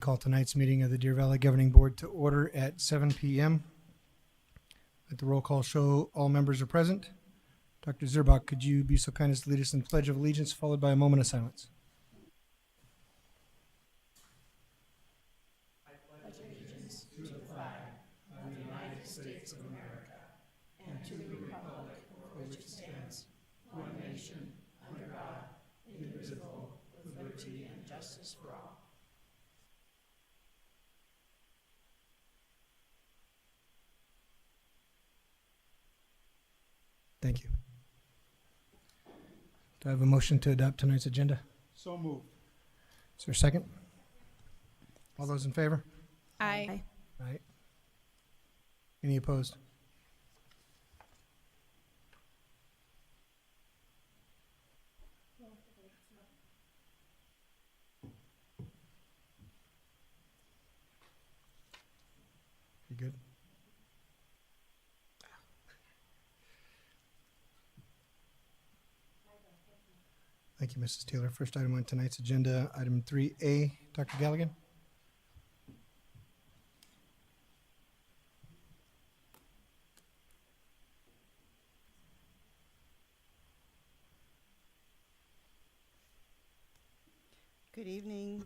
Call tonight's meeting of the Deer Valley Governing Board to order at 7 p.m. Let the roll call show all members are present. Dr. Zurbach, could you be so kind as to lead us in the Pledge of Allegiance, followed by a moment of silence? Thank you. Do I have a motion to adopt tonight's agenda? So moved. Is there a second? All those in favor? Aye. Aye. Any opposed? You good? Thank you, Mrs. Taylor. First item on tonight's agenda, item 3A. Dr. Galligan? Good evening.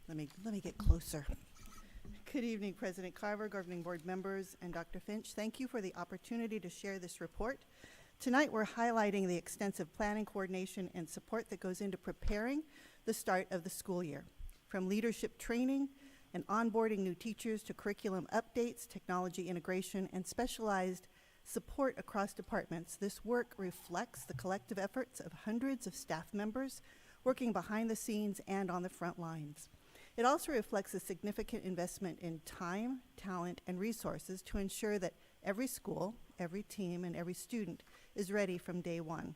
Let me get closer. Good evening, President Carver, Governing Board members, and Dr. Finch. Thank you for the opportunity to share this report. Tonight, we're highlighting the extensive planning, coordination, and support that goes into preparing the start of the school year. From leadership training and onboarding new teachers to curriculum updates, technology integration, and specialized support across departments, this work reflects the collective efforts of hundreds of staff members working behind the scenes and on the front lines. It also reflects a significant investment in time, talent, and resources to ensure that every school, every team, and every student is ready from day one.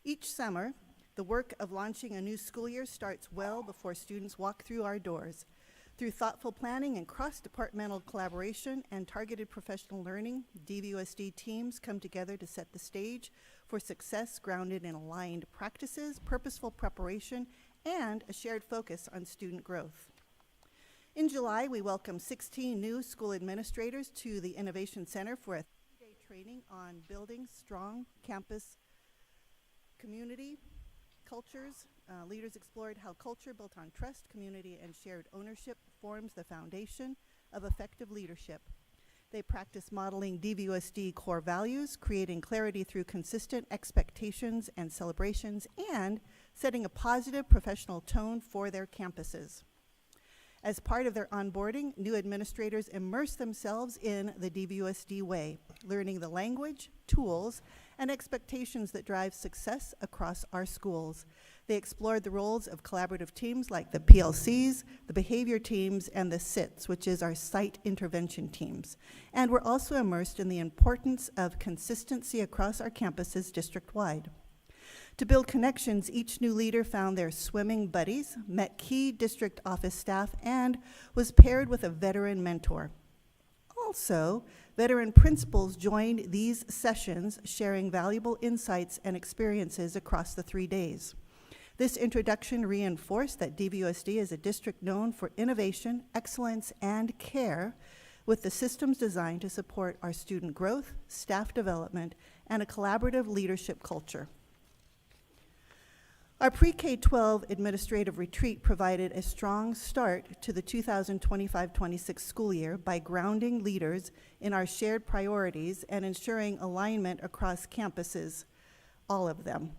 Each summer, the work of launching a new school year starts well before students walk through our doors. Through thoughtful planning and cross-departmental collaboration and targeted professional learning, DVUSD teams come together to set the stage for success grounded in aligned practices, purposeful preparation, and a shared focus on student growth. In July, we welcomed 16 new school administrators to the Innovation Center for a 3-day training on building strong campus community cultures. Leaders explored how culture built on trust, community, and shared ownership forms the foundation of effective leadership. They practice modeling DVUSD core values, creating clarity through consistent expectations and celebrations, and setting a positive professional tone for their campuses. As part of their onboarding, new administrators immerse themselves in the DVUSD way, learning the language, tools, and expectations that drive success across our schools. They explored the roles of collaborative teams like the PLCs, the behavior teams, and the SITs, which is our site intervention teams. And were also immersed in the importance of consistency across our campuses district-wide. To build connections, each new leader found their swimming buddies, met key district office staff, and was paired with a veteran mentor. Also, veteran principals joined these sessions, sharing valuable insights and experiences across the 3 days. This introduction reinforced that DVUSD is a district known for innovation, excellence, and care, with the systems designed to support our student growth, staff development, and a collaborative leadership culture. Our pre-K-12 administrative retreat provided a strong start to the 2025-26 school year by grounding leaders in our shared priorities and ensuring alignment across campuses, all of them.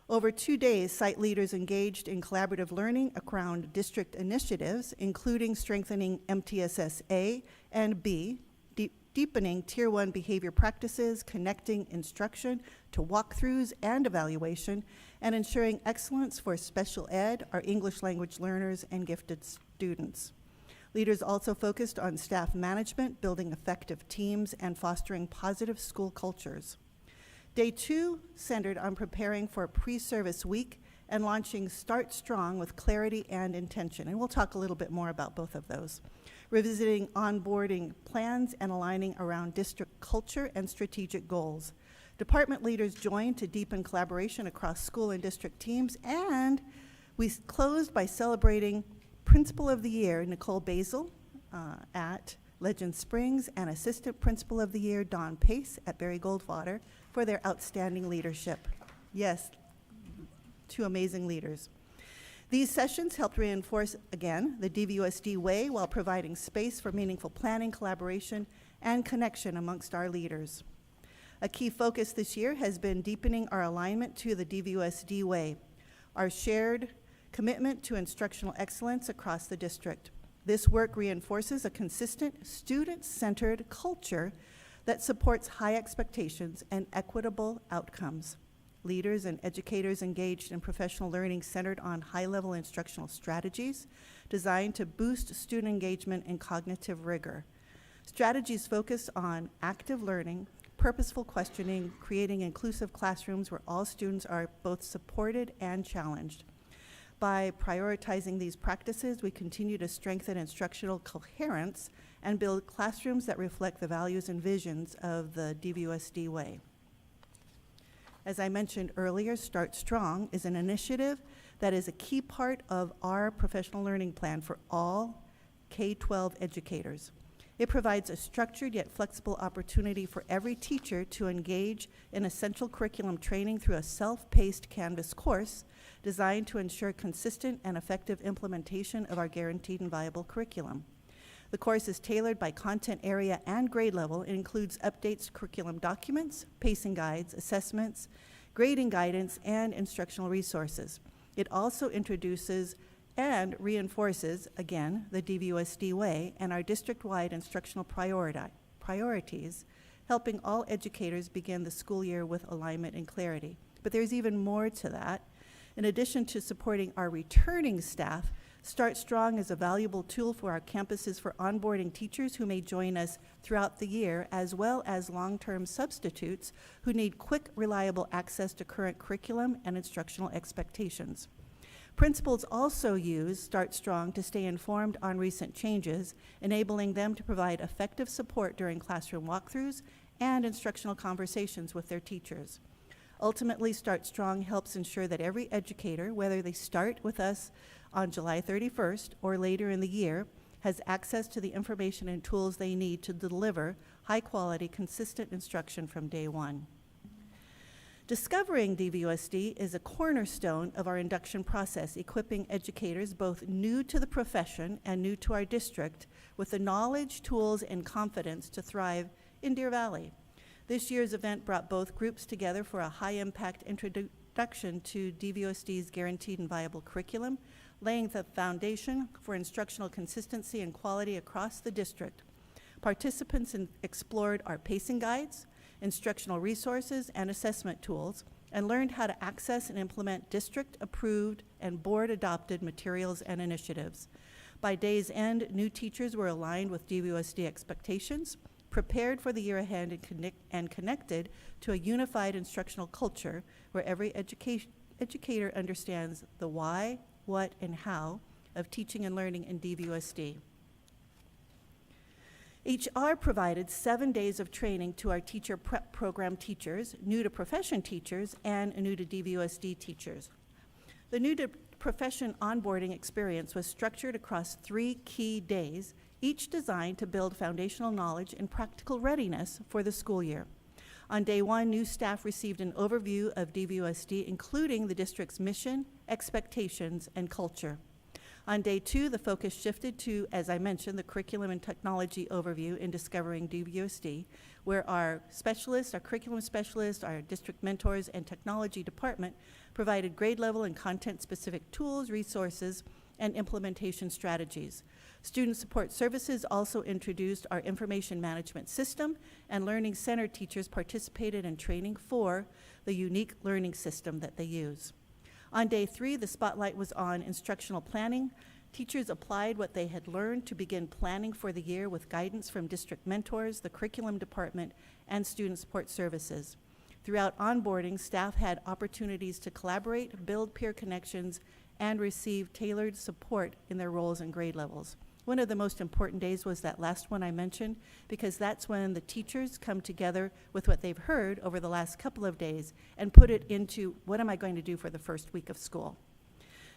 Over 2 days, site leaders engaged in collaborative learning around district initiatives, including strengthening MTSS A and B, deepening Tier 1 behavior practices, connecting instruction to walkthroughs and evaluation, and ensuring excellence for special ed, our English language learners, and gifted students. Leaders also focused on staff management, building effective teams, and fostering positive school cultures. Day 2 centered on preparing for pre-service week and launching Start Strong with clarity and intention, and we'll talk a little bit more about both of those. revisiting onboarding plans and aligning around district culture and strategic goals. Department leaders joined to deepen collaboration across school and district teams, and we closed by celebrating Principal of the Year, Nicole Basil, at Legend Springs, and Assistant Principal of the Year, Dawn Pace, at Barry Goldwater, for their outstanding leadership. Yes, two amazing leaders. These sessions helped reinforce, again, the DVUSD way while providing space for meaningful planning, collaboration, and connection amongst our leaders. A key focus this year has been deepening our alignment to the DVUSD way, our shared commitment to instructional excellence across the district. This work reinforces a consistent, student-centered culture that supports high expectations and equitable outcomes. Leaders and educators engaged in professional learning centered on high-level instructional strategies designed to boost student engagement and cognitive rigor. Strategies focus on active learning, purposeful questioning, creating inclusive classrooms where all students are both supported and challenged. By prioritizing these practices, we continue to strengthen instructional coherence and build classrooms that reflect the values and visions of the DVUSD way. As I mentioned earlier, Start Strong is an initiative that is a key part of our professional learning plan for all K-12 educators. It provides a structured yet flexible opportunity for every teacher to engage in essential curriculum training through a self-paced Canvas course designed to ensure consistent and effective implementation of our guaranteed and viable curriculum. The course is tailored by content area and grade level. It includes updates to curriculum documents, pacing guides, assessments, grading guidance, and instructional resources. It also introduces and reinforces, again, the DVUSD way and our district-wide instructional priorities, helping all educators begin the school year with alignment and clarity. But there's even more to that. In addition to supporting our returning staff, Start Strong is a valuable tool for our campuses for onboarding teachers who may join us throughout the year, as well as long-term substitutes who need quick, reliable access to current curriculum and instructional expectations. Principals also use Start Strong to stay informed on recent changes, enabling them to provide effective support during classroom walkthroughs and instructional conversations with their teachers. Ultimately, Start Strong helps ensure that every educator, whether they start with us on July 31st or later in the year, has access to the information and tools they need to deliver high-quality, consistent instruction from day one. Discovering DVUSD is a cornerstone of our induction process, equipping educators both new to the profession and new to our district with the knowledge, tools, and confidence to thrive in Deer Valley. This year's event brought both groups together for a high-impact introduction to DVUSD's guaranteed and viable curriculum, laying the foundation for instructional consistency and quality across the district. Participants explored our pacing guides, instructional resources, and assessment tools, and learned how to access and implement district-approved and board-adopted materials and initiatives. By day's end, new teachers were aligned with DVUSD expectations, prepared for the year ahead, and connected to a unified instructional culture where every educator understands the why, what, and how of teaching and learning in DVUSD. HR provided 7 days of training to our teacher prep program teachers, new to profession teachers, and new to DVUSD teachers. The new to profession onboarding experience was structured across 3 key days, each designed to build foundational knowledge and practical readiness for the school year. On day 1, new staff received an overview of DVUSD, including the district's mission, expectations, and culture. On day 2, the focus shifted to, as I mentioned, the curriculum and technology overview in Discovering DVUSD, where our specialists, our curriculum specialists, our district mentors, and technology department provided grade level and content-specific tools, resources, and implementation strategies. Student Support Services also introduced our information management system, and Learning Center teachers participated in training for the unique learning system that they use. On day 3, the spotlight was on instructional planning. Teachers applied what they had learned to begin planning for the year with guidance from district mentors, the curriculum department, and Student Support Services. Throughout onboarding, staff had opportunities to collaborate, build peer connections, and receive tailored support in their roles and grade levels. One of the most important days was that last one I mentioned, because that's when the teachers come together with what they've heard over the last couple of days and put it into, what am I going to do for the first week of school?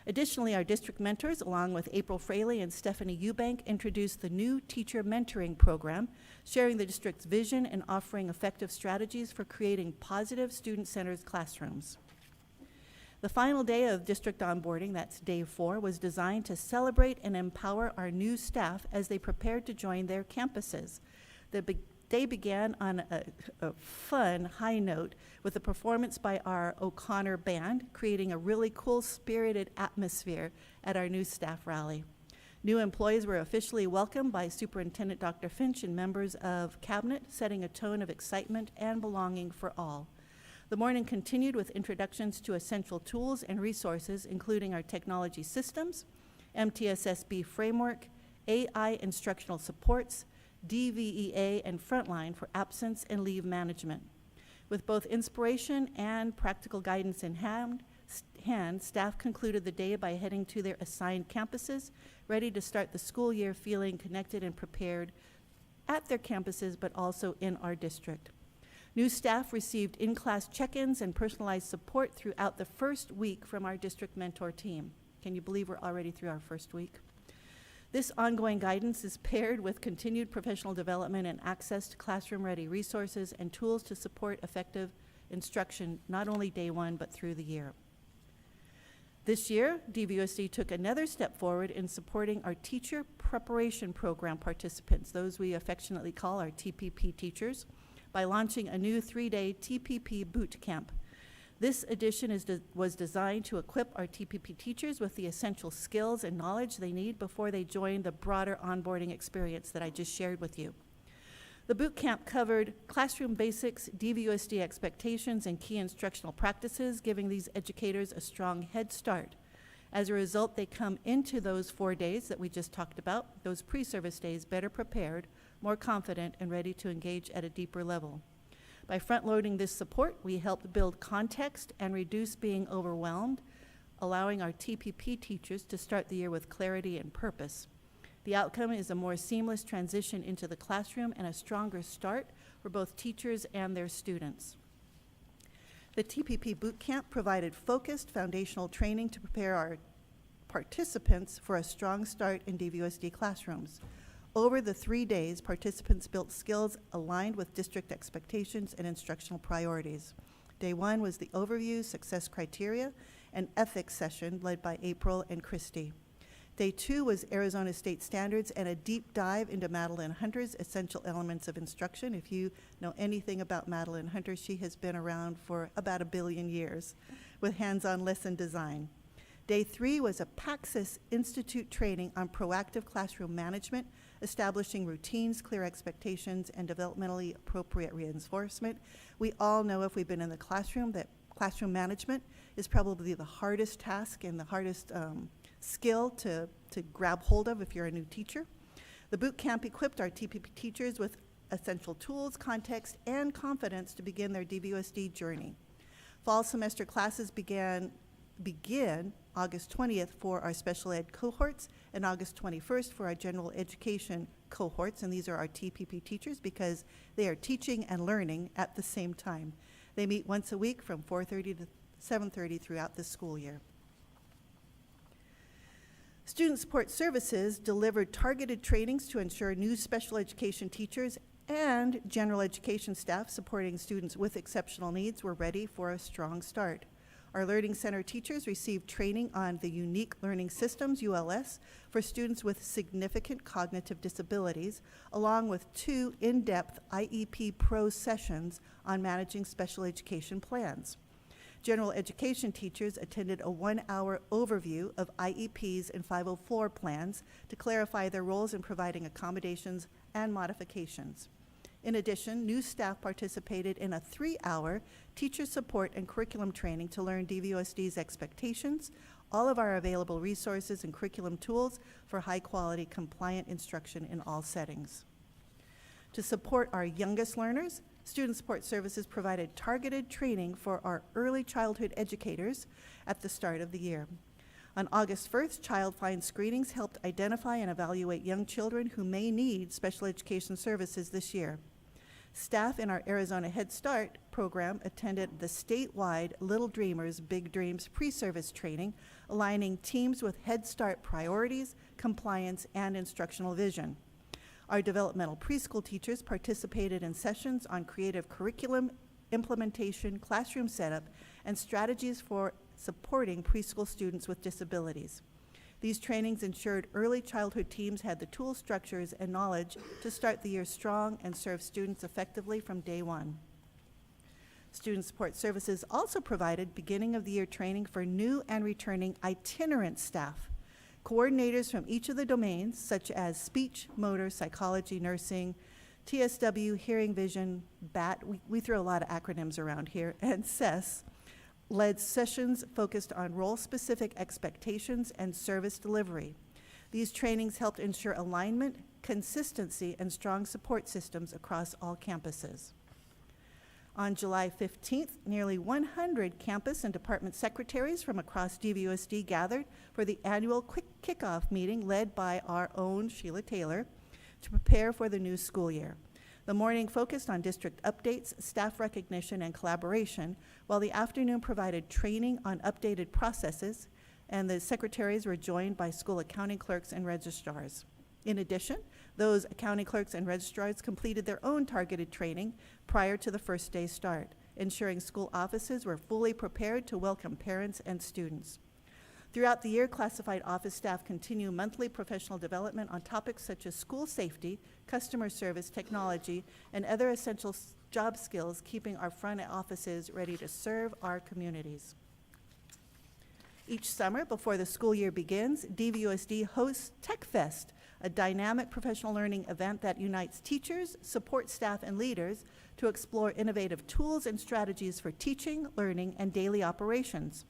Additionally, our district mentors, along with April Fraley and Stephanie Eubank, introduced the new teacher mentoring program, sharing the district's vision and offering effective strategies for creating positive student-centered classrooms. The final day of district onboarding, that's day 4, was designed to celebrate and empower our new staff as they prepared to join their campuses. The day began on a fun high note with a performance by our O'Connor Band, creating a really cool, spirited atmosphere at our new staff rally. New employees were officially welcomed by Superintendent Dr. Finch and members of Cabinet, setting a tone of excitement and belonging for all. The morning continued with introductions to essential tools and resources, including our technology systems, MTSSB framework, AI instructional supports, DVEA, and Frontline for absence and leave management. With both inspiration and practical guidance in hand, staff concluded the day by heading to their assigned campuses, ready to start the school year feeling connected and prepared at their campuses, but also in our district. New staff received in-class check-ins and personalized support throughout the first week from our district mentor team. Can you believe we're already through our first week? This ongoing guidance is paired with continued professional development and access to classroom-ready resources and tools to support effective instruction, not only day 1, but through the year. This year, DVUSD took another step forward in supporting our teacher preparation program participants, those we affectionately call our TPP teachers, by launching a new 3-day TPP boot camp. This edition was designed to equip our TPP teachers with the essential skills and knowledge they need before they join the broader onboarding experience that I just shared with you. The boot camp covered classroom basics, DVUSD expectations, and key instructional practices, giving these educators a strong head start. As a result, they come into those 4 days that we just talked about, those pre-service days, better prepared, more confident, and ready to engage at a deeper level. By front-loading this support, we helped build context and reduce being overwhelmed, allowing our TPP teachers to start the year with clarity and purpose. The outcome is a more seamless transition into the classroom and a stronger start for both teachers and their students. The TPP Bootcamp provided focused foundational training to prepare our participants for a strong start in DVUSD classrooms. Over the 3 days, participants built skills aligned with district expectations and instructional priorities. Day 1 was the overview, success criteria, and ethics session led by April and Christy. Day 2 was Arizona State Standards and a deep dive into Madeline Hunter's essential elements of instruction. If you know anything about Madeline Hunter, she has been around for about 1 billion years with hands-on lesson design. Day 3 was a Paxis Institute training on proactive classroom management, establishing routines, clear expectations, and developmentally appropriate reinforcement. We all know, if we've been in the classroom, that classroom management is probably the hardest task and the hardest skill to grab hold of if you're a new teacher. The boot camp equipped our TPP teachers with essential tools, context, and confidence to begin their DVUSD journey. Fall semester classes begin August 20th for our special ed cohorts and August 21st for our general education cohorts, and these are our TPP teachers because they are teaching and learning at the same time. They meet once a week from 4:30 to 7:30 throughout the school year. Student Support Services delivered targeted trainings to ensure new special education teachers and general education staff supporting students with exceptional needs were ready for a strong start. Our Learning Center teachers received training on the Unique Learning Systems, ULS, for students with significant cognitive disabilities, along with 2 in-depth IEP Pro sessions on managing special education plans. General education teachers attended a 1-hour overview of IEPs and 504 plans to clarify their roles in providing accommodations and modifications. In addition, new staff participated in a 3-hour teacher support and curriculum training to learn DVUSD's expectations, all of our available resources and curriculum tools for high-quality, compliant instruction in all settings. To support our youngest learners, Student Support Services provided targeted training for our early childhood educators at the start of the year. On August 1st, Child Find screenings helped identify and evaluate young children who may need special education services this year. Staff in our Arizona Head Start program attended the statewide Little Dreamers, Big Dreams pre-service training, aligning teams with Head Start priorities, compliance, and instructional vision. Our developmental preschool teachers participated in sessions on creative curriculum implementation, classroom setup, and strategies for supporting preschool students with disabilities. These trainings ensured early childhood teams had the tools, structures, and knowledge to start the year strong and serve students effectively from day one. Student Support Services also provided beginning of the year training for new and returning itinerant staff. Coordinators from each of the domains, such as speech, motor, psychology, nursing, TSW, hearing, vision, BAT, we throw a lot of acronyms around here, and SES, led sessions focused on role-specific expectations and service delivery. These trainings helped ensure alignment, consistency, and strong support systems across all campuses. On July 15th, nearly 100 campus and department secretaries from across DVUSD gathered for the annual quick kickoff meeting led by our own Sheila Taylor to prepare for the new school year. The morning focused on district updates, staff recognition, and collaboration, while the afternoon provided training on updated processes, and the secretaries were joined by school accounting clerks and registrars. In addition, those accounting clerks and registrars completed their own targeted training prior to the first day's start, ensuring school offices were fully prepared to welcome parents and students. Throughout the year, classified office staff continue monthly professional development on topics such as school safety, customer service, technology, and other essential job skills, keeping our front offices ready to serve our communities. Each summer, before the school year begins, DVUSD hosts Tech Fest, a dynamic professional learning event that unites teachers, support staff, and leaders to explore innovative tools and strategies for teaching, learning, and daily operations.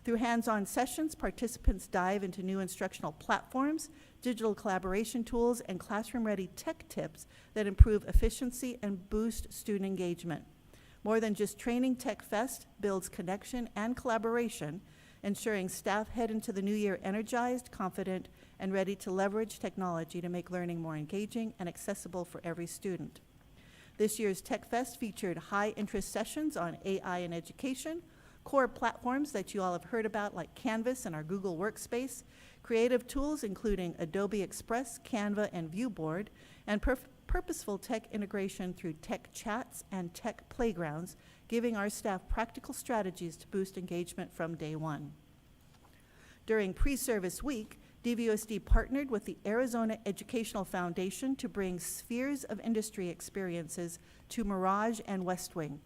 Through hands-on sessions, participants dive into new instructional platforms, digital collaboration tools, and classroom-ready tech tips that improve efficiency and boost student engagement. More than just training, Tech Fest builds connection and collaboration, ensuring staff head into the new year energized, confident, and ready to leverage technology to make learning more engaging and accessible for every student. This year's Tech Fest featured high-interest sessions on AI and education, core platforms that you all have heard about like Canvas and our Google Workspace, creative tools including Adobe Express, Canva, and Viewboard, and purposeful tech integration through tech chats and tech playgrounds, giving our staff practical strategies to boost engagement from day one. During pre-service week, DVUSD partnered with the Arizona Educational Foundation to bring spheres of industry experiences to Mirage and West Wing.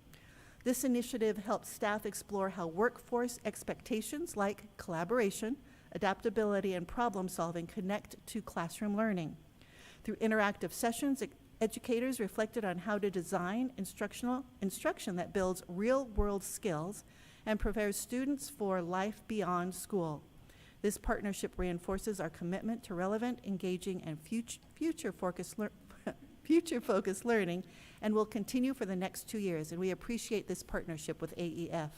This initiative helps staff explore how workforce expectations like collaboration, adaptability, and problem solving connect to classroom learning. Through interactive sessions, educators reflected on how to design instruction that builds real-world skills and prepares students for life beyond school. This partnership reinforces our commitment to relevant, engaging, and future-focused learning, and will continue for the next 2 years, and we appreciate this partnership with AEF.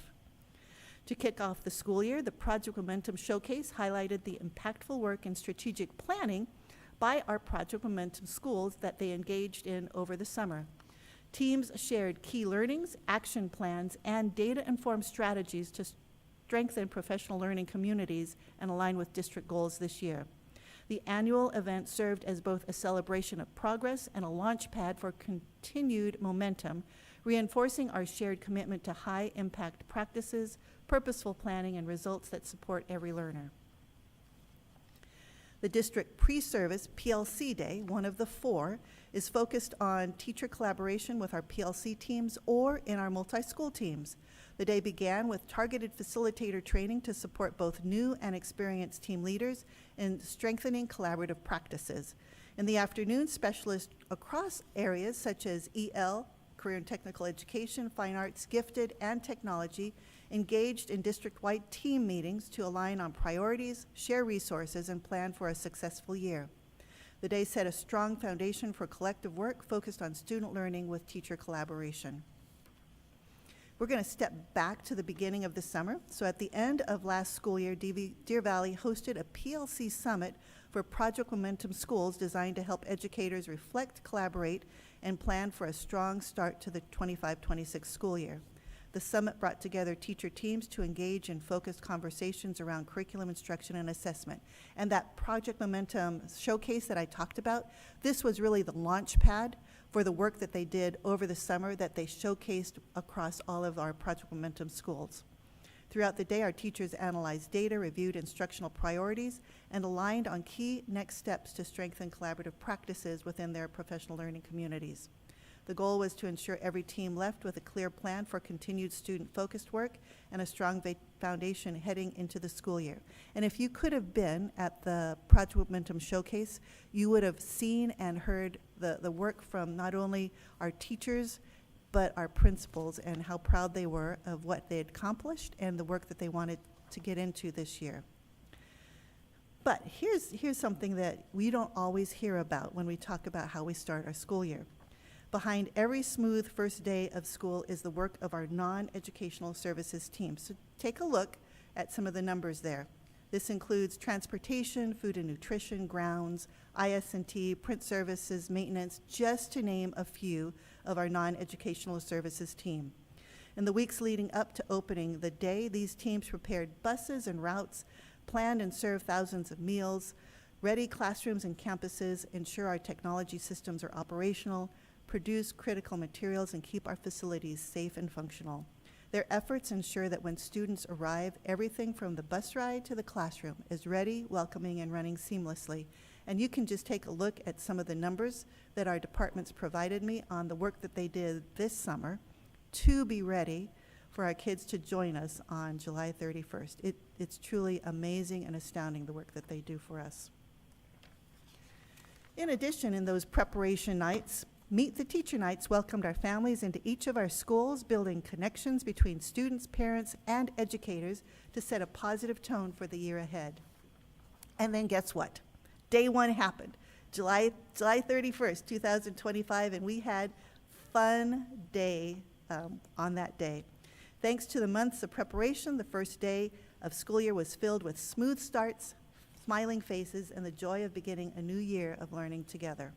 To kick off the school year, the Project Momentum Showcase highlighted the impactful work in strategic planning by our Project Momentum schools that they engaged in over the summer. Teams shared key learnings, action plans, and data-informed strategies to strengthen professional learning communities and align with district goals this year. The annual event served as both a celebration of progress and a launch pad for continued momentum, reinforcing our shared commitment to high-impact practices, purposeful planning, and results that support every learner. The District Pre-Service PLC Day, one of the 4, is focused on teacher collaboration with our PLC teams or in our multi-school teams. The day began with targeted facilitator training to support both new and experienced team leaders in strengthening collaborative practices. In the afternoon, specialists across areas such as EL, Career and Technical Education, Fine Arts, Gifted, and Technology engaged in district-wide team meetings to align on priorities, share resources, and plan for a successful year. The day set a strong foundation for collective work focused on student learning with teacher collaboration. We're going to step back to the beginning of the summer. So at the end of last school year, Deer Valley hosted a PLC summit for Project Momentum Schools designed to help educators reflect, collaborate, and plan for a strong start to the 25-26 school year. The summit brought together teacher teams to engage in focused conversations around curriculum instruction and assessment. And that Project Momentum showcase that I talked about, this was really the launch pad for the work that they did over the summer that they showcased across all of our Project Momentum schools. Throughout the day, our teachers analyzed data, reviewed instructional priorities, and aligned on key next steps to strengthen collaborative practices within their professional learning communities. The goal was to ensure every team left with a clear plan for continued student-focused work and a strong foundation heading into the school year. And if you could have been at the Project Momentum Showcase, you would have seen and heard the work from not only our teachers, but our principals, and how proud they were of what they had accomplished and the work that they wanted to get into this year. But here's something that we don't always hear about when we talk about how we start our school year. Behind every smooth first day of school is the work of our non-educational services team. So take a look at some of the numbers there. This includes transportation, food and nutrition, grounds, IS&T, print services, maintenance, just to name a few of our non-educational services team. In the weeks leading up to opening the day, these teams prepared buses and routes, planned and served thousands of meals, ready classrooms and campuses, ensure our technology systems are operational, produce critical materials, and keep our facilities safe and functional. Their efforts ensure that when students arrive, everything from the bus ride to the classroom is ready, welcoming, and running seamlessly. And you can just take a look at some of the numbers that our departments provided me on the work that they did this summer to be ready for our kids to join us on July 31st. It's truly amazing and astounding, the work that they do for us. In addition, in those preparation nights, Meet the Teacher Nights welcomed our families into each of our schools, building connections between students, parents, and educators to set a positive tone for the year ahead. And then guess what? Day one happened, July 31st, 2025, and we had fun day on that day. Thanks to the months of preparation, the first day of school year was filled with smooth starts, smiling faces, and the joy of beginning a new year of learning together.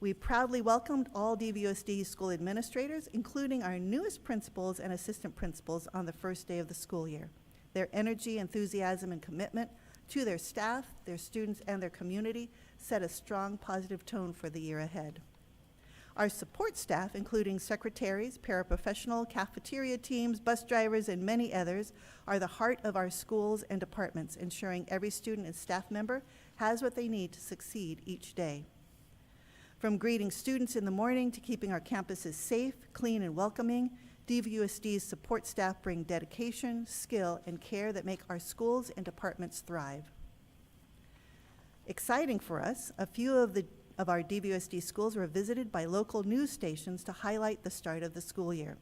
We proudly welcomed all DVUSD school administrators, including our newest principals and assistant principals, on the first day of the school year. Their energy, enthusiasm, and commitment to their staff, their students, and their community set a strong, positive tone for the year ahead. Our support staff, including secretaries, paraprofessional, cafeteria teams, bus drivers, and many others, are the heart of our schools and departments, ensuring every student and staff member has what they need to succeed each day. From greeting students in the morning to keeping our campuses safe, clean, and welcoming, DVUSD's support staff bring dedication, skill, and care that make our schools and departments thrive. Exciting for us, a few of our DVUSD schools were visited by local news stations to highlight the start of the school year.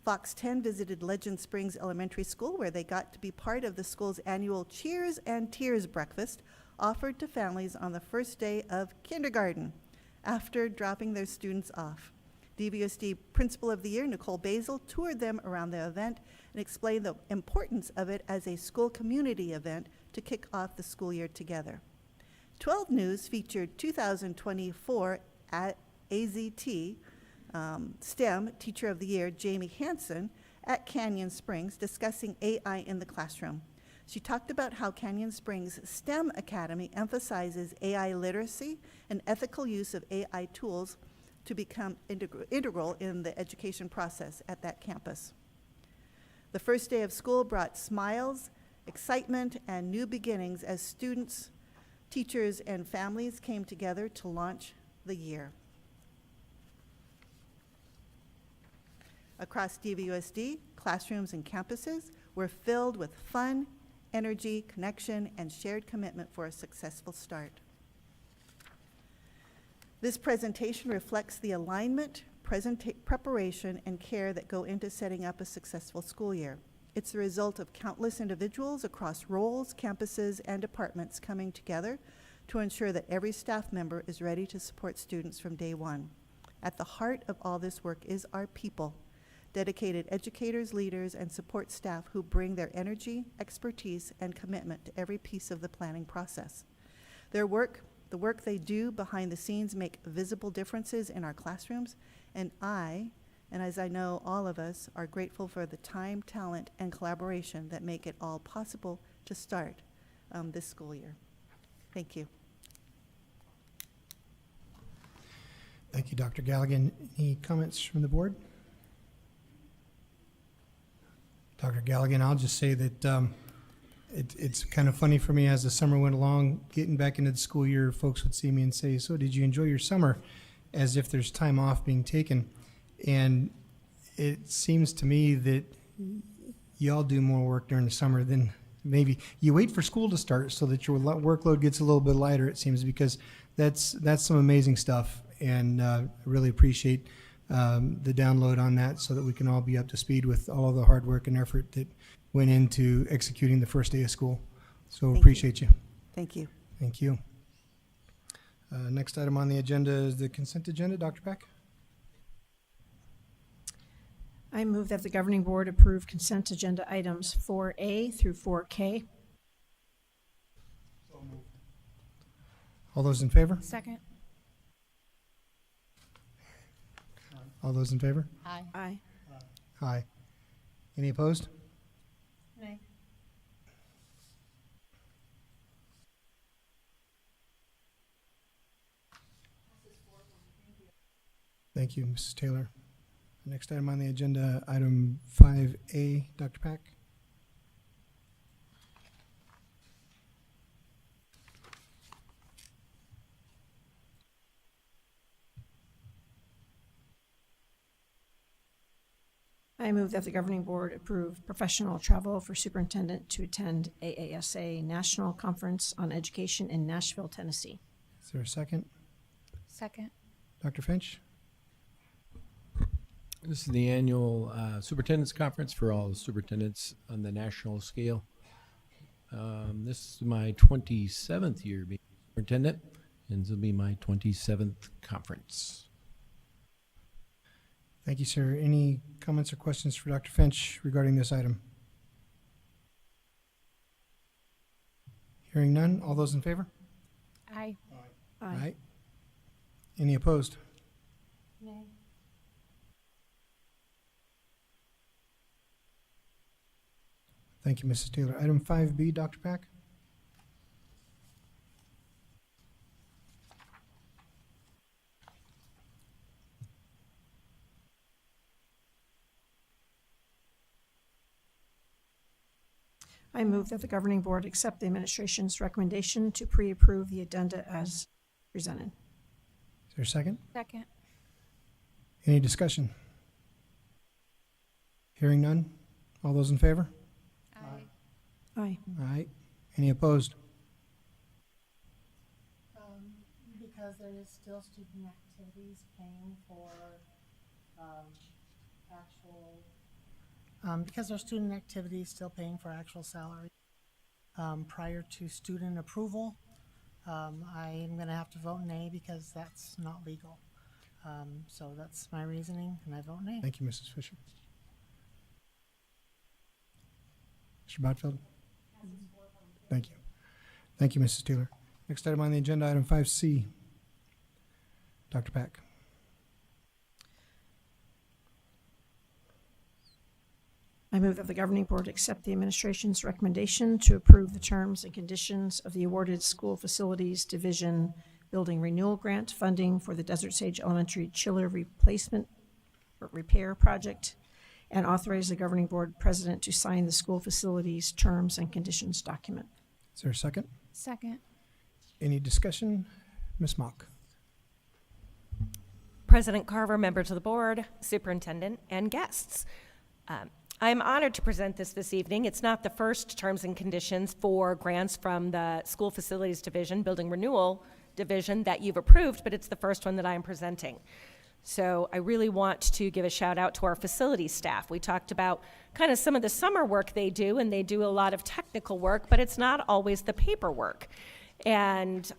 Fox 10 visited Legend Springs Elementary School, where they got to be part of the school's annual Cheers and Tears breakfast offered to families on the first day of kindergarten after dropping their students off. DVUSD Principal of the Year, Nicole Basil, toured them around the event and explained the importance of it as a school community event to kick off the school year together. 12 News featured 2024 at AZT STEM Teacher of the Year, Jamie Hansen, at Canyon Springs, discussing AI in the classroom. She talked about how Canyon Springs STEM Academy emphasizes AI literacy and ethical use of AI tools to become integral in the education process at that campus. The first day of school brought smiles, excitement, and new beginnings as students, teachers, and families came together to launch the year. Across DVUSD, classrooms and campuses were filled with fun, energy, connection, and shared commitment for a successful start. This presentation reflects the alignment, preparation, and care that go into setting up a successful school year. It's the result of countless individuals across roles, campuses, and departments coming together to ensure that every staff member is ready to support students from day one. At the heart of all this work is our people, dedicated educators, leaders, and support staff who bring their energy, expertise, and commitment to every piece of the planning process. The work they do behind the scenes make visible differences in our classrooms, and as I know all of us, are grateful for the time, talent, and collaboration that make it all possible to start this school year. Thank you. Thank you, Dr. Galligan. Any comments from the board? Dr. Galligan, I'll just say that it's kind of funny for me as the summer went along, getting back into the school year, folks would see me and say, so did you enjoy your summer? As if there's time off being taken. And it seems to me that y'all do more work during the summer than maybe you wait for school to start so that your workload gets a little bit lighter, it seems, because that's some amazing stuff. And I really appreciate the download on that so that we can all be up to speed with all of the hard work and effort that went into executing the first day of school. So appreciate you. Thank you. Thank you. Next item on the agenda is the consent agenda. Dr. Peck? I move that the governing board approve consent agenda items 4A through 4K. All those in favor? Second. All those in favor? Aye. Aye. Aye. Any opposed? Nay. Thank you, Mrs. Taylor. Next item on the agenda, item 5A, Dr. Pack. I move that the governing board approve professional travel for superintendent to attend AASA National Conference on Education in Nashville, Tennessee. Is there a second? Second. Dr. Finch? This is the annual superintendent's conference for all the superintendents on the national scale. This is my 27th year being superintendent, and this will be my 27th conference. Thank you, sir. Any comments or questions for Dr. Finch regarding this item? Hearing none, all those in favor? Aye. Aye. Any opposed? Nay. Thank you, Mrs. Taylor. Item 5B, Dr. Pack. I move that the governing board accept the administration's recommendation to pre-approve the addenda as presented. Is there a second? Second. Any discussion? Hearing none, all those in favor? Aye. Aye. Aye. Any opposed? Because there is still student activities paying for because there's student activities still paying for actual salary prior to student approval. I am going to have to vote nay because that's not legal. So that's my reasoning, and I vote nay. Thank you, Mrs. Fisher. Mr. Botfeld? Thank you. Thank you, Mrs. Taylor. Next item on the agenda, item 5C. Dr. Pack. I move that the governing board accept the administration's recommendation to approve the terms and conditions of the awarded School Facilities Division Building Renewal Grant funding for the Desert Sage Elementary chiller replacement or repair project, and authorize the governing board president to sign the school facilities terms and conditions document. Is there a second? Second. Any discussion? Ms. Mock. President Carver, members of the board, superintendent, and guests. I am honored to present this evening. It's not the first terms and conditions for grants from the School Facilities Division, Building Renewal Division that you've approved, but it's the first one that I am presenting. So I really want to give a shout out to our facility staff. We talked about kind of some of the summer work they do, and they do a lot of technical work, but it's not always the paperwork. And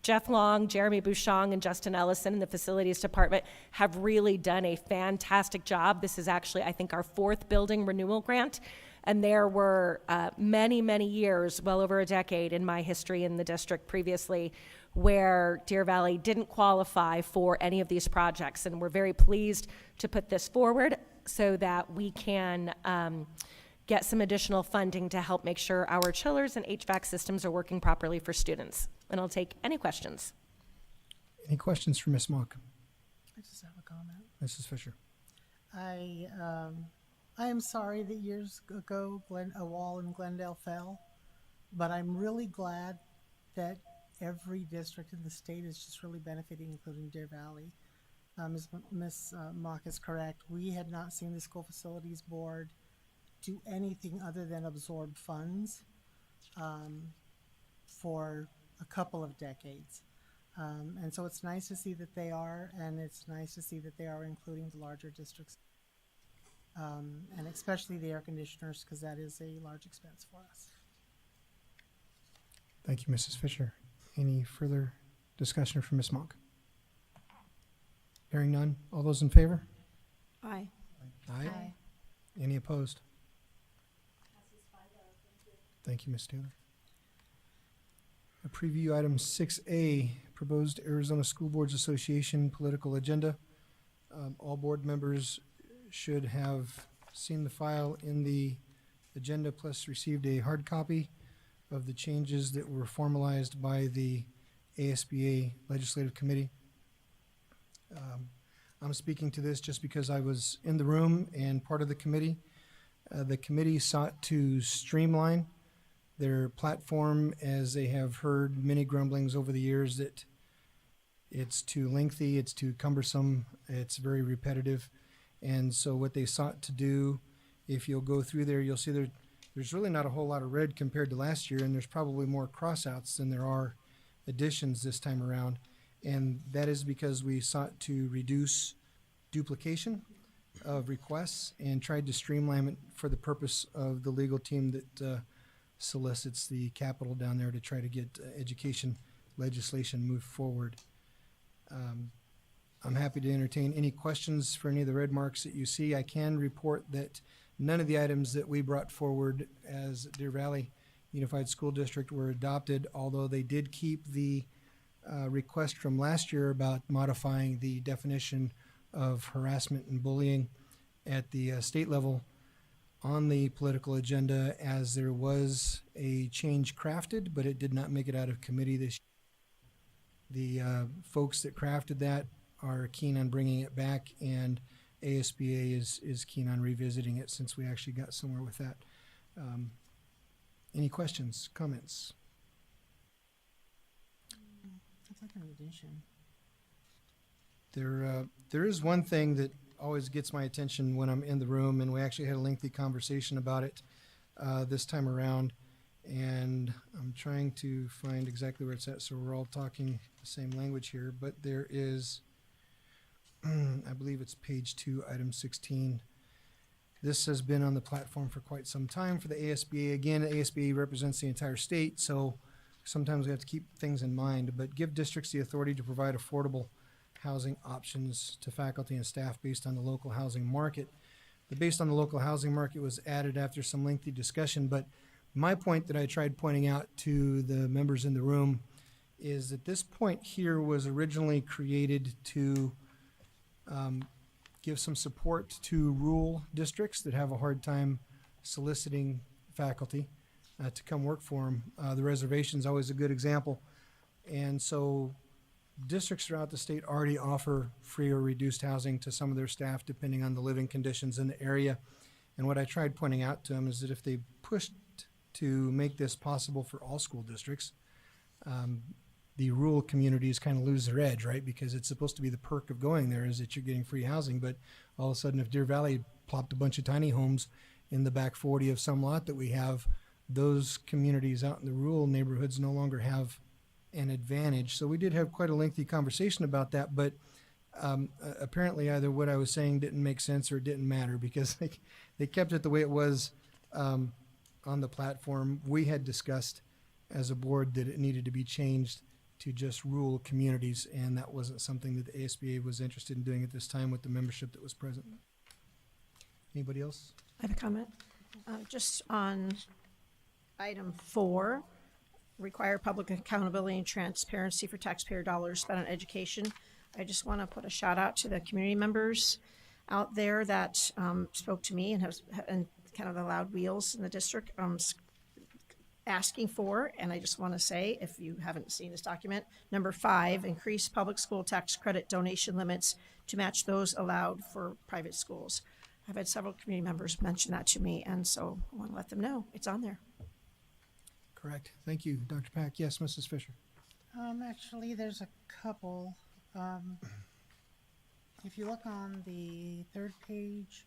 Jeff Long, Jeremy Bouchong, and Justin Ellison in the facilities department have really done a fantastic job. This is actually, I think, our 4th building renewal grant. And there were many, many years, well over a decade in my history in the district previously, where Deer Valley didn't qualify for any of these projects. And we're very pleased to put this forward so that we can get some additional funding to help make sure our chillers and HVAC systems are working properly for students. And I'll take any questions. Any questions for Ms. Mock? I just have a comment. Mrs. Fisher? I am sorry that years ago a wall in Glendale fell, but I'm really glad that every district in the state is just really benefiting, including Deer Valley. Ms. Mock is correct. We had not seen the School Facilities Board do anything other than absorb funds for a couple of decades. And so it's nice to see that they are, and it's nice to see that they are including the larger districts, and especially the air conditioners, because that is a large expense for us. Thank you, Mrs. Fisher. Any further discussion from Ms. Mock? Hearing none. All those in favor? Aye. Aye. Any opposed? Thank you, Ms. Taylor. A preview item 6A, proposed Arizona School Boards Association political agenda. All board members should have seen the file in the agenda, plus received a hard copy of the changes that were formalized by the ASBA Legislative Committee. I'm speaking to this just because I was in the room and part of the committee. The committee sought to streamline their platform, as they have heard many grumblings over the years that it's too lengthy, it's too cumbersome, it's very repetitive. And so what they sought to do, if you'll go through there, you'll see there's really not a whole lot of red compared to last year, and there's probably more crossouts than there are additions this time around. And that is because we sought to reduce duplication of requests and tried to streamline it for the purpose of the legal team that solicits the capital down there to try to get education legislation moved forward. I'm happy to entertain any questions for any of the red marks that you see. I can report that none of the items that we brought forward as Deer Valley Unified School District were adopted, although they did keep the request from last year about modifying the definition of harassment and bullying at the state level on the political agenda, as there was a change crafted, but it did not make it out of committee this year. The folks that crafted that are keen on bringing it back, and ASBA is keen on revisiting it since we actually got somewhere with that. Any questions, comments? It's like an addition. There is one thing that always gets my attention when I'm in the room, and we actually had a lengthy conversation about it this time around, and I'm trying to find exactly where it's at so we're all talking the same language here, but there is, I believe it's page 2, item 16. This has been on the platform for quite some time for the ASBA. Again, the ASBA represents the entire state, so sometimes we have to keep things in mind, but give districts the authority to provide affordable housing options to faculty and staff based on the local housing market. The based on the local housing market was added after some lengthy discussion, but my point that I tried pointing out to the members in the room is that this point here was originally created to give some support to rural districts that have a hard time soliciting faculty to come work for them. The reservation's always a good example. And so districts throughout the state already offer free or reduced housing to some of their staff depending on the living conditions in the area. And what I tried pointing out to them is that if they pushed to make this possible for all school districts, the rural communities kind of lose their edge, right? Because it's supposed to be the perk of going there is that you're getting free housing. But all of a sudden, if Deer Valley plopped a bunch of tiny homes in the back 40 of some lot that we have, those communities out in the rural neighborhoods no longer have an advantage. So we did have quite a lengthy conversation about that, but apparently either what I was saying didn't make sense or it didn't matter, because they kept it the way it was on the platform. We had discussed as a board that it needed to be changed to just rural communities, and that wasn't something that the ASBA was interested in doing at this time with the membership that was present. Anybody else? I have a comment. Just on item 4, require public accountability and transparency for taxpayer dollars spent on education. I just want to put a shout out to the community members out there that spoke to me and kind of the loud wheels in the district asking for, and I just want to say, if you haven't seen this document, number 5, increase public school tax credit donation limits to match those allowed for private schools. I've had several community members mention that to me, and so I want to let them know it's on there. Correct. Thank you, Dr. Pack. Yes, Mrs. Fisher. Actually, there's a couple. If you look on the third page,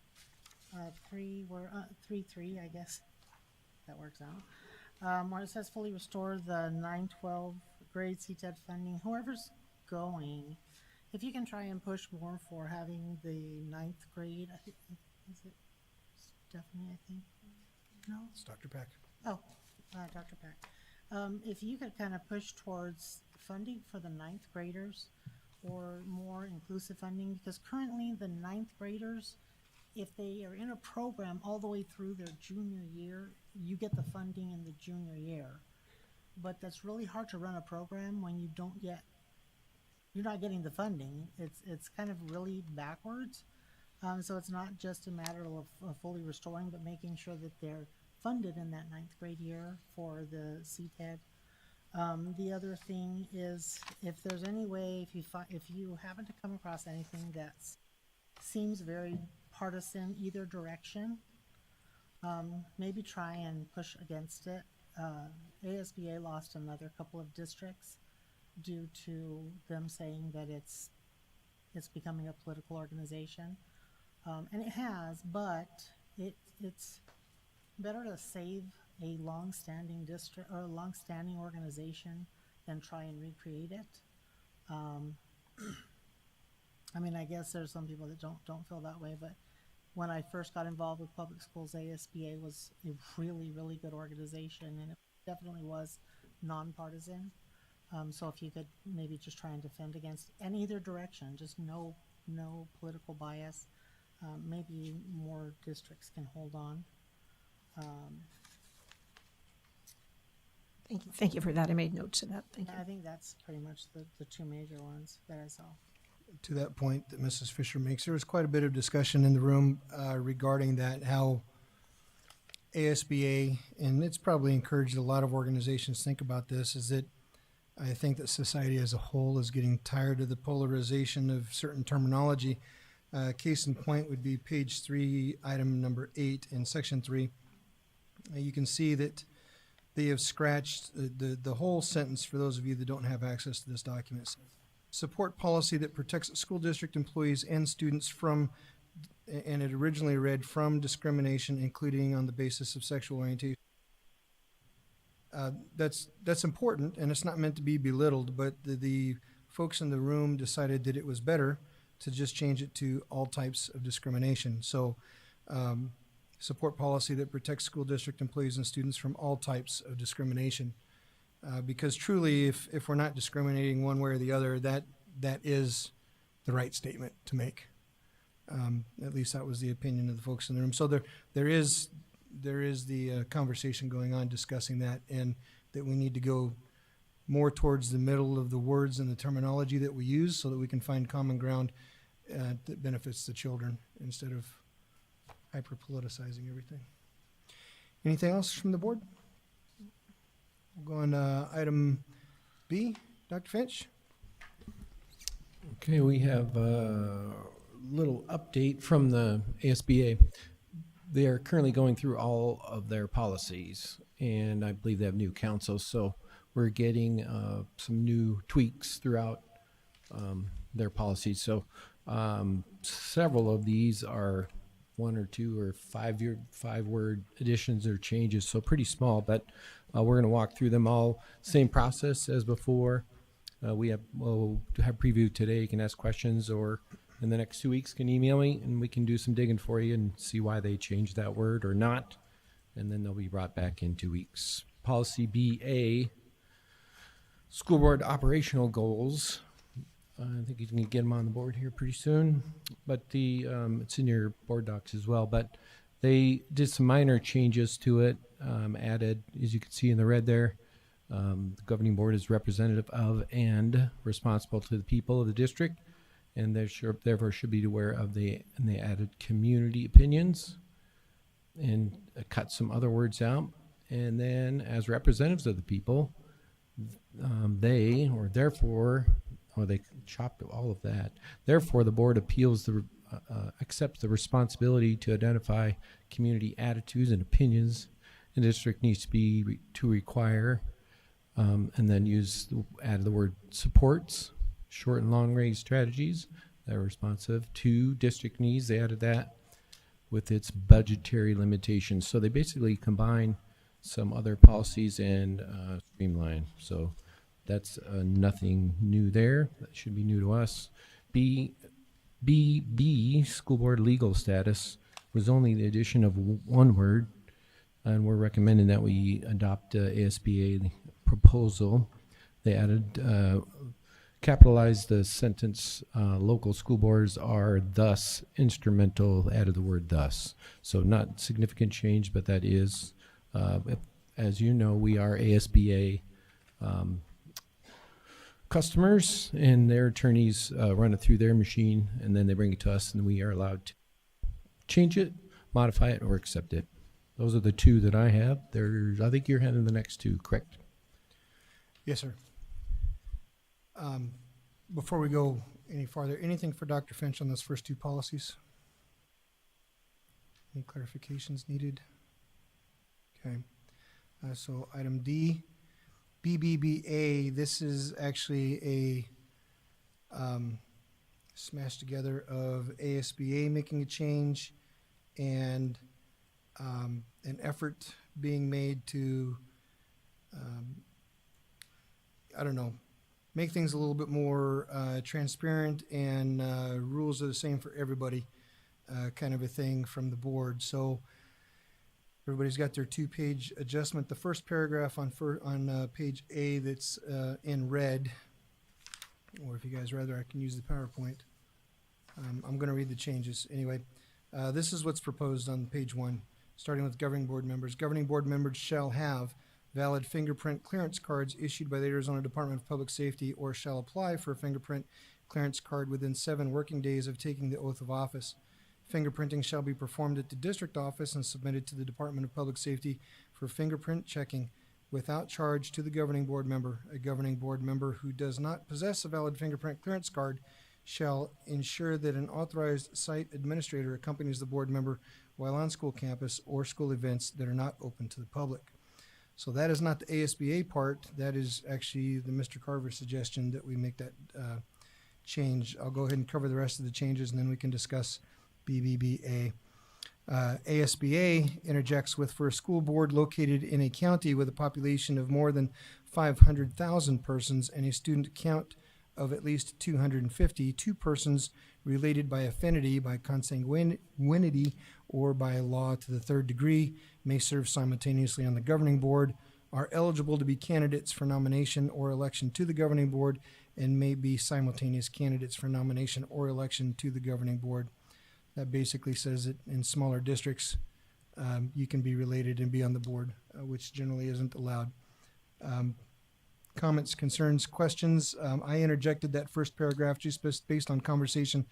3.3, I guess that works out, where it says fully restore the 9-12 grade CTED funding. Whoever's going, if you can try and push more for having the 9th grade, I think, is it Stephanie, I think? No? It's Dr. Pack. Oh, Dr. Pack. If you could kind of push towards funding for the 9th graders or more inclusive funding, because currently the 9th graders, if they are in a program all the way through their junior year, you get the funding in the junior year. But that's really hard to run a program when you're not getting the funding. It's kind of really backwards. So it's not just a matter of fully restoring, but making sure that they're funded in that 9th grade year for the CTED. The other thing is, if there's any way, if you happen to come across anything that seems very partisan either direction, maybe try and push against it. ASBA lost another couple of districts due to them saying that it's becoming a political organization, and it has, but it's better to save a long-standing district or a long-standing organization than try and recreate it. I mean, I guess there's some people that don't feel that way, but when I first got involved with public schools, ASBA was a really, really good organization, and it definitely was nonpartisan. So if you could maybe just try and defend against in either direction, just no political bias, maybe more districts can hold on. Thank you for that. I made notes of that. Thank you. I think that's pretty much the two major ones that I saw. To that point that Mrs. Fisher makes, there was quite a bit of discussion in the room regarding that, how ASBA, and it's probably encouraged a lot of organizations to think about this, is that I think that society as a whole is getting tired of the polarization of certain terminology. Case in point would be page 3, item number 8 in section 3. You can see that they have scratched the whole sentence for those of you that don't have access to this document. Support policy that protects school district employees and students from, and it originally read, from discrimination, including on the basis of sexual orientation. That's important, and it's not meant to be belittled, but the folks in the room decided that it was better to just change it to all types of discrimination. So support policy that protects school district employees and students from all types of discrimination. Because truly, if we're not discriminating one way or the other, that is the right statement to make. At least that was the opinion of the folks in the room. So there is the conversation going on discussing that, and that we need to go more towards the middle of the words and the terminology that we use so that we can find common ground that benefits the children instead of hyper-politicizing everything. Anything else from the board? We'll go on to item B. Dr. Finch? Okay, we have a little update from the ASBA. They are currently going through all of their policies, and I believe they have new counsel, so we're getting some new tweaks throughout their policies. So several of these are 1 or 2 or 5-word additions or changes, so pretty small, but we're going to walk through them all. Same process as before. We'll have preview today. You can ask questions, or in the next 2 weeks can email me, and we can do some digging for you and see why they changed that word or not, and then they'll be brought back in 2 weeks. Policy BA School board operational goals. I think you can get them on the board here pretty soon, but it's in your board docs as well. But they did some minor changes to it, added, as you can see in the red there, the governing board is representative of and responsible to the people of the district, and therefore should be aware of and they added community opinions and cut some other words out. And then as representatives of the people, they chopped all of that. Therefore, the board accepts the responsibility to identify community attitudes and opinions the district needs to require, and then add the word supports, short and long range strategies that are responsive to district needs. They added that with its budgetary limitations. So they basically combine some other policies and streamline. So that's nothing new there. That should be new to us. B, school board legal status, was only the addition of one word, and we're recommending that we adopt ASBA proposal. They added, capitalized the sentence, local school boards are thus instrumental, added the word thus. So not significant change, but that is, as you know, we are ASBA customers, and their attorneys run it through their machine, and then they bring it to us, and we are allowed to change it, modify it, or accept it. Those are the two that I have. I think you're having the next two, correct? Yes, sir. Before we go any farther, anything for Dr. Finch on those first two policies? Any clarifications needed? Okay. So item D, BBBA, this is actually a smash together of ASBA making a change and an effort being made to, make things a little bit more transparent and rules are the same for everybody, kind of a thing from the board. So everybody's got their 2-page adjustment. The first paragraph on page A that's in red, or if you guys rather, I can use the PowerPoint. I'm going to read the changes. Anyway, this is what's proposed on page 1, starting with governing board members. Governing board members shall have valid fingerprint clearance cards issued by the Arizona Department of Public Safety or shall apply for a fingerprint clearance card within 7 working days of taking the oath of office. Fingerprinting shall be performed at the district office and submitted to the Department of Public Safety for fingerprint checking without charge to the governing board member. A governing board member who does not possess a valid fingerprint clearance card shall ensure that an authorized site administrator accompanies the board member while on school campus or school events that are not open to the public. So that is not the ASBA part. That is actually the Mr. Carver suggestion that we make that change. I'll go ahead and cover the rest of the changes, and then we can discuss BBBA. ASBA interjects with, for a school board located in a county with a population of more than 500,000 persons and a student count of at least 250, 2 persons related by affinity, by consanguinity, or by law to the 3rd degree may serve simultaneously on the governing board, are eligible to be candidates for nomination or election to the governing board, and may be simultaneous candidates for nomination or election to the governing board. That basically says that in smaller districts, you can be related and be on the board, which generally isn't allowed. Comments, concerns, questions? I interjected that first paragraph just based on conversation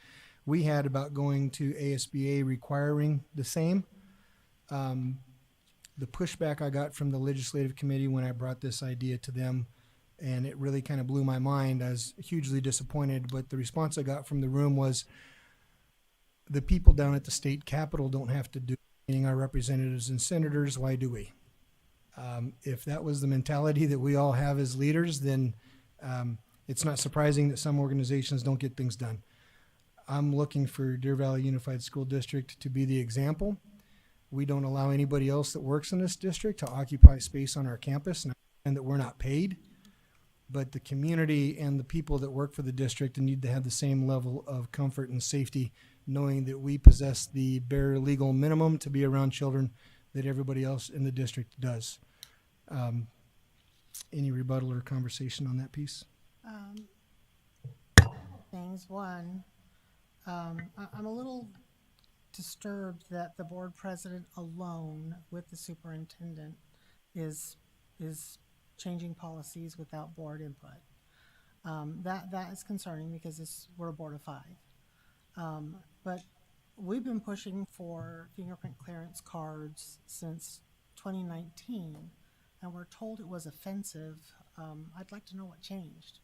we had about going to ASBA requiring the same. The pushback I got from the legislative committee when I brought this idea to them, and it really kind of blew my mind. I was hugely disappointed, but the response I got from the room was, the people down at the state capitol don't have to do meaning our representatives and senators. Why do we? If that was the mentality that we all have as leaders, then it's not surprising that some organizations don't get things done. I'm looking for Deer Valley Unified School District to be the example. We don't allow anybody else that works in this district to occupy space on our campus, and that we're not paid. But the community and the people that work for the district need to have the same level of comfort and safety, knowing that we possess the bare legal minimum to be around children that everybody else in the district does. Any rebuttal or conversation on that piece? Things. One, I'm a little disturbed that the board president alone with the superintendent is changing policies without board input. That is concerning because we're a board of 5. But we've been pushing for fingerprint clearance cards since 2019, and we're told it was offensive. I'd like to know what changed.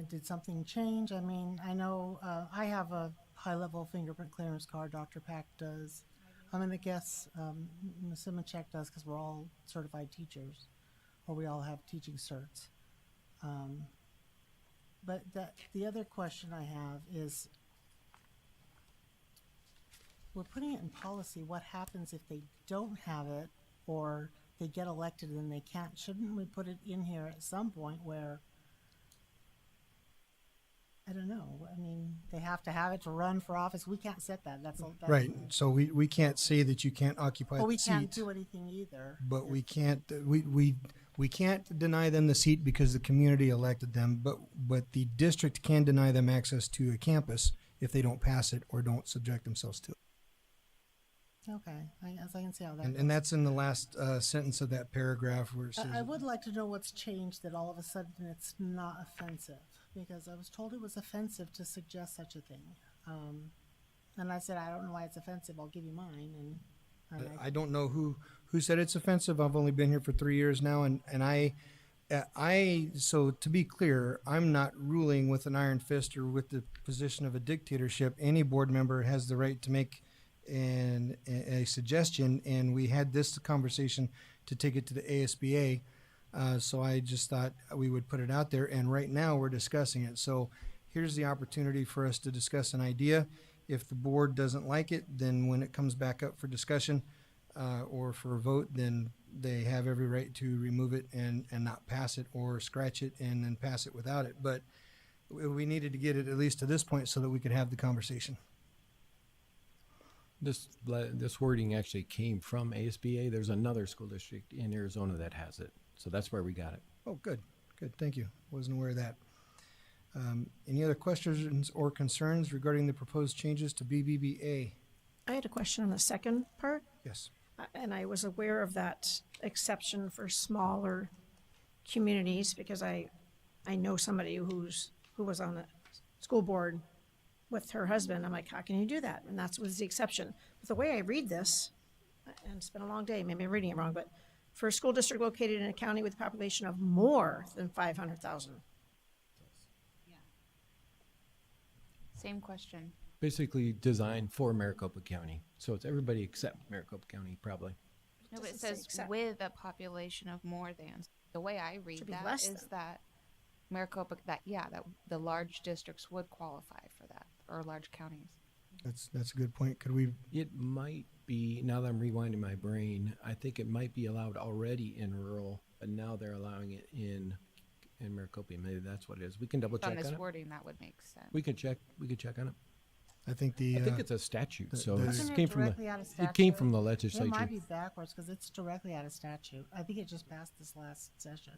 Did something change? I mean, I know I have a high-level fingerprint clearance card. Dr. Pack does. I'm going to guess Ms. Simachek does because we're all certified teachers, or we all have teaching certs. But the other question I have is, we're putting it in policy. What happens if they don't have it, or they get elected and they can't? Shouldn't we put it in here at some point where, I don't know, I mean, they have to have it to run for office? We can't set that. That's Right, so we can't say that you can't occupy Well, the we can't seat, do anything either. but we can't, we can't deny them the seat because the community elected them, but the district can deny them access to a campus if they don't pass it or don't subject themselves to it. Okay, I guess I can see how that And goes. that's in the last sentence of that paragraph where it says. I would like to know what's changed that all of a sudden it's not offensive, because I was told it was offensive to suggest such a thing. And I said, I don't know why it's offensive. I'll give you mine. And I don't know who said it's offensive. I've only been here for 3 years now, and so to be clear, I'm not ruling with an iron fist or with the position of a dictatorship. Any board member has the right to make a suggestion, and we had this conversation to take it to the ASBA. So I just thought we would put it out there, and right now we're discussing it. So here's the opportunity for us to discuss an idea. If the board doesn't like it, then when it comes back up for discussion or for a vote, then they have every right to remove it and not pass it, or scratch it and then pass it without it. But we needed to get it at least to this point so that we could have the conversation. This wording actually came from ASBA. There's another school district in Arizona that has it. So that's where we got it. Oh, good, thank you. Wasn't aware of that. Any other questions or concerns regarding the proposed changes to BBBA? I had a question on the second part, Yes. and I was aware of that exception for smaller communities because I know somebody who was on the school board with her husband. I'm like, how can you do that? And that was the exception. But the way I read this, and it's been a long day, maybe I'm reading it wrong, but for a school district located in a county with a population of more than 500,000. Same question. Basically designed for Maricopa County. So it's everybody except Maricopa County, probably. No, but it Doesn't say says except. with a population of more than. The way I read Should be that less is than. that Maricopa, that the large districts would qualify for that, or large counties. That's a good point. Could we, It might be, now that I'm rewinding my brain, I think it might be allowed already in rural, but now they're allowing it in Maricopa. Maybe that's what it is. We can double On check this on it. wording, that would make sense. We could check on it. I think I think it's a statute, so the- it Wasn't it came from directly out of it came statute? from the It legislature. might be backwards because it's directly out of statute. I think it just passed this last session.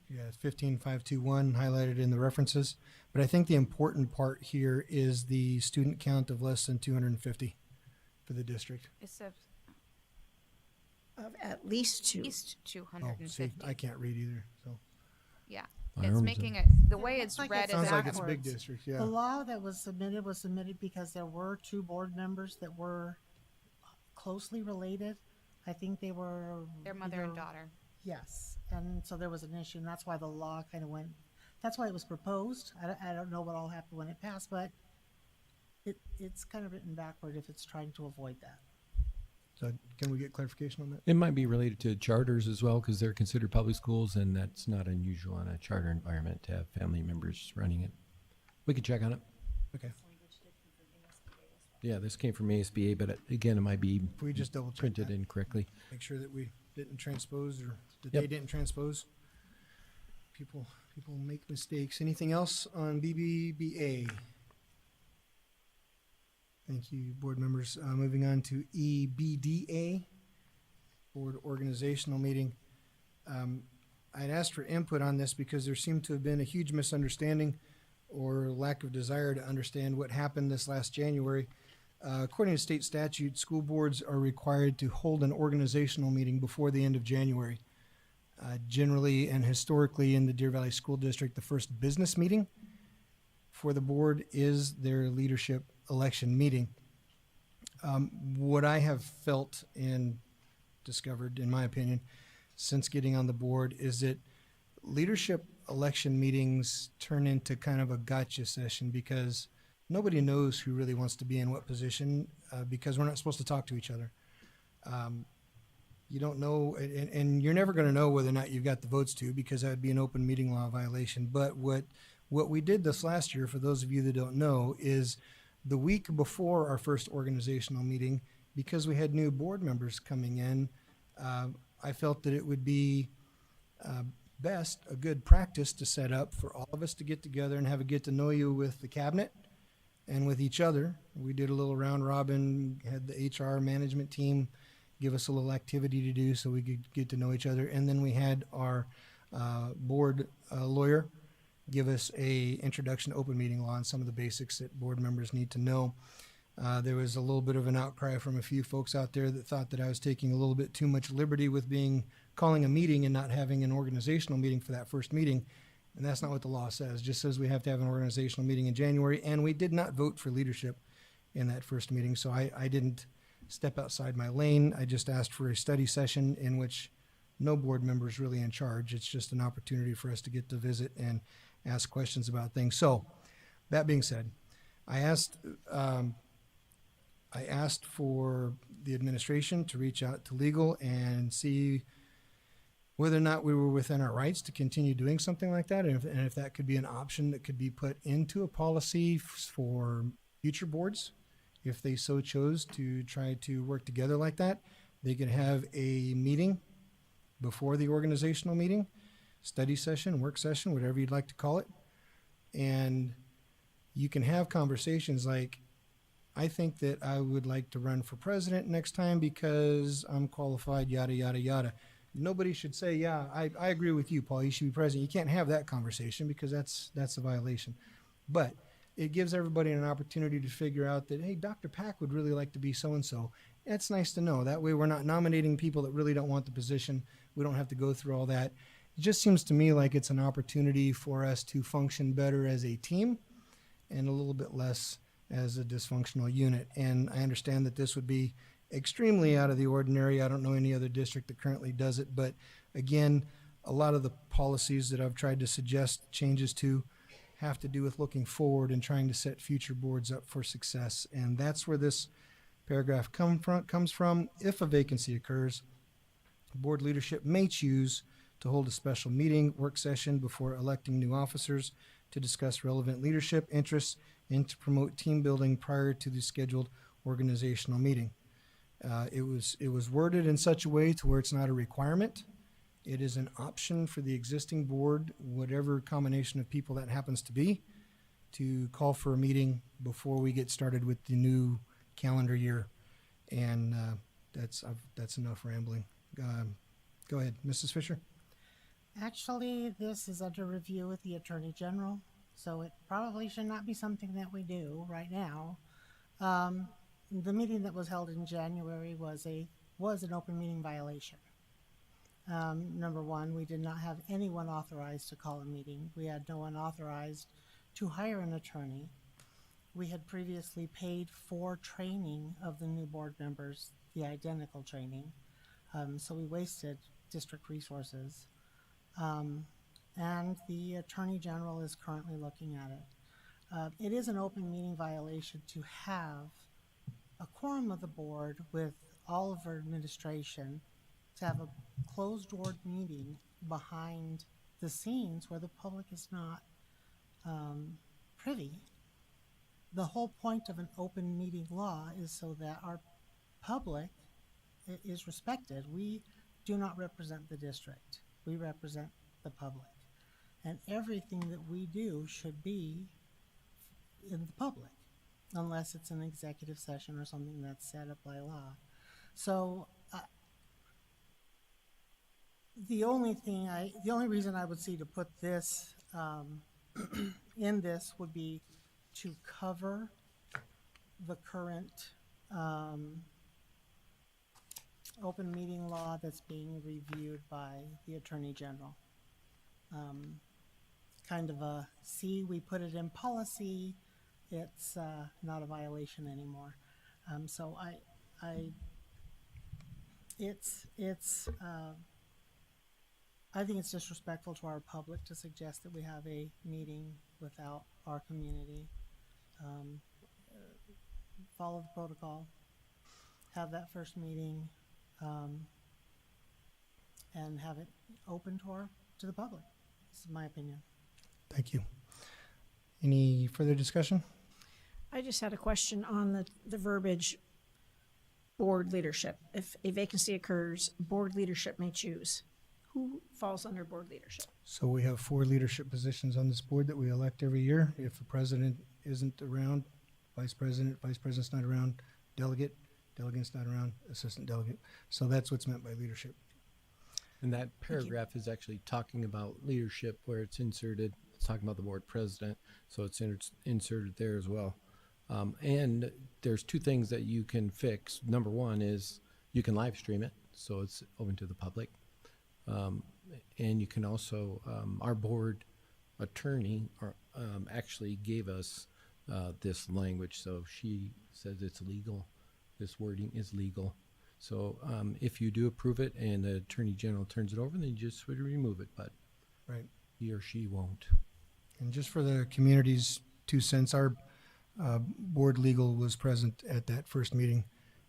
Yeah, it's 15521 highlighted in the references. But I think the important part here is the student count of less than 250 for the district. It says Of at least at two. least Oh, see, 250. I can't read either. So Yeah. My It's arms making are- it, the way It it's looks like read it's is sounds like it's backwards. big district. The Yeah. law that was submitted because there were 2 board members that were closely related. I think they were their mother and either- daughter. Yes, and so there was an issue, and that's why the law kind of went. That's why it was proposed. I don't know what all happened when it passed, but it's kind of written backward if it's trying to avoid that. So can we get clarification on that? It might be related to charters as well, because they're considered public schools, and that's not unusual in a charter environment to have family members running it. We can check on it. Okay. Yeah, this came from ASBA, but again, it might be If we just double check printed that, incorrectly. make sure that we didn't transpose or that Yep. they didn't transpose. People make mistakes. Anything else on BBBA? Thank you, board members. Moving on to EBDA, Board Organizational Meeting. I'd asked for input on this because there seemed to have been a huge misunderstanding or lack of desire to understand what happened this last January. According to state statute, school boards are required to hold an organizational meeting before the end of January. Generally and historically in the Deer Valley School District, the first business meeting for the board is their leadership election meeting. What I have felt and discovered, in my opinion, since getting on the board is that leadership election meetings turn into kind of a gotcha session because nobody knows who really wants to be in what position because we're not supposed to talk to each other. You don't know, and you're never going to know whether or not you've got the votes to because that would be an open meeting law violation. But what we did this last year, for those of you that don't know, is the week before our first organizational meeting, because we had new board members coming in, I felt that it would be best, a good practice to set up for all of us to get together and have a get to know you with the cabinet and with each other. We did a little round robin, had the HR management team give us a little activity to do so we could get to know each other. And then we had our board lawyer give us a introduction to open meeting law and some of the basics that board members need to know. There was a little bit of an outcry from a few folks out there that thought that I was taking a little bit too much liberty with calling a meeting and not having an organizational meeting for that first meeting. And that's not what the law says. It just says we have to have an organizational meeting in January, and we did not vote for leadership in that first meeting. So I didn't step outside my lane. I just asked for a study session in which no board member is really in charge. It's just an opportunity for us to get to visit and ask questions about things. So that being said, I asked for the administration to reach out to legal and see whether or not we were within our rights to continue doing something like that, and if that could be an option that could be put into a policy for future boards. If they so chose to try to work together like that, they could have a meeting before the organizational meeting, study session, work session, whatever you'd like to call it. And you can have conversations like, I think that I would like to run for president next time because I'm qualified, yada, yada, yada. Nobody should say, yeah, I agree with you, Paul, you should be president. You can't have that conversation because that's a violation. But it gives everybody an opportunity to figure out that, hey, Dr. Pack would really like to be so-and-so. It's nice to know. That way we're not nominating people that really don't want the position. We don't have to go through all that. It just seems to me like it's an opportunity for us to function better as a team and a little bit less as a dysfunctional unit. And I understand that this would be extremely out of the ordinary. I don't know any other district that currently does it. But again, a lot of the policies that I've tried to suggest changes to have to do with looking forward and trying to set future boards up for success. And that's where this paragraph comes from. If a vacancy occurs, board leadership may choose to hold a special meeting, work session before electing new officers to discuss relevant leadership interests and to promote team building prior to the scheduled organizational meeting. It was worded in such a way to where it's not a requirement. It is an option for the existing board, whatever combination of people that happens to be, to call for a meeting before we get started with the new calendar year. And that's enough rambling. Go ahead, Mrs. Fisher. Actually, this is under review with the Attorney General, so it probably should not be something that we do right now. The meeting that was held in January was an open meeting violation. Number one, we did not have anyone authorized to call a meeting. We had no one authorized to hire an attorney. We had previously paid for training of the new board members, the identical training. So we wasted district resources. And the Attorney General is currently looking at it. It is an open meeting violation to have a quorum of the board with all of our administration, to have a closed-door meeting behind the scenes where the public is not privy. The whole point of an open meeting law is so that our public is respected. We do not represent the district. We represent the public. And everything that we do should be in the public, unless it's an executive session or something that's set up by law. So The only reason I would see to put this in this would be to cover the current open meeting law that's being reviewed by the Attorney General. Kind of a, see, we put it in policy, it's not a violation anymore. So I think it's disrespectful to our public to suggest that we have a meeting without our community. Follow the protocol, have that first meeting, and have it open to the public. This is my opinion. Thank you. Any further discussion? I just had a question on the verbiage, board leadership. If a vacancy occurs, board leadership may choose. Who falls under board leadership? So we have 4 leadership positions on this board that we elect every year. If the president isn't around, vice president's not around, delegate's not around, assistant delegate. So that's what's meant by leadership. And that paragraph is actually talking about leadership where it's inserted. It's talking about the board president, so it's inserted there as well. And there's 2 things that you can fix. Number 1 is you can live stream it, so it's open to the public. And you can also, our board attorney actually gave us this language, so she says it's legal. This wording is legal. So if you do approve it and the Attorney General turns it over, then you just would remove it, but Right. he or she won't. And just for the community's 2 cents, our board legal was present at that first meeting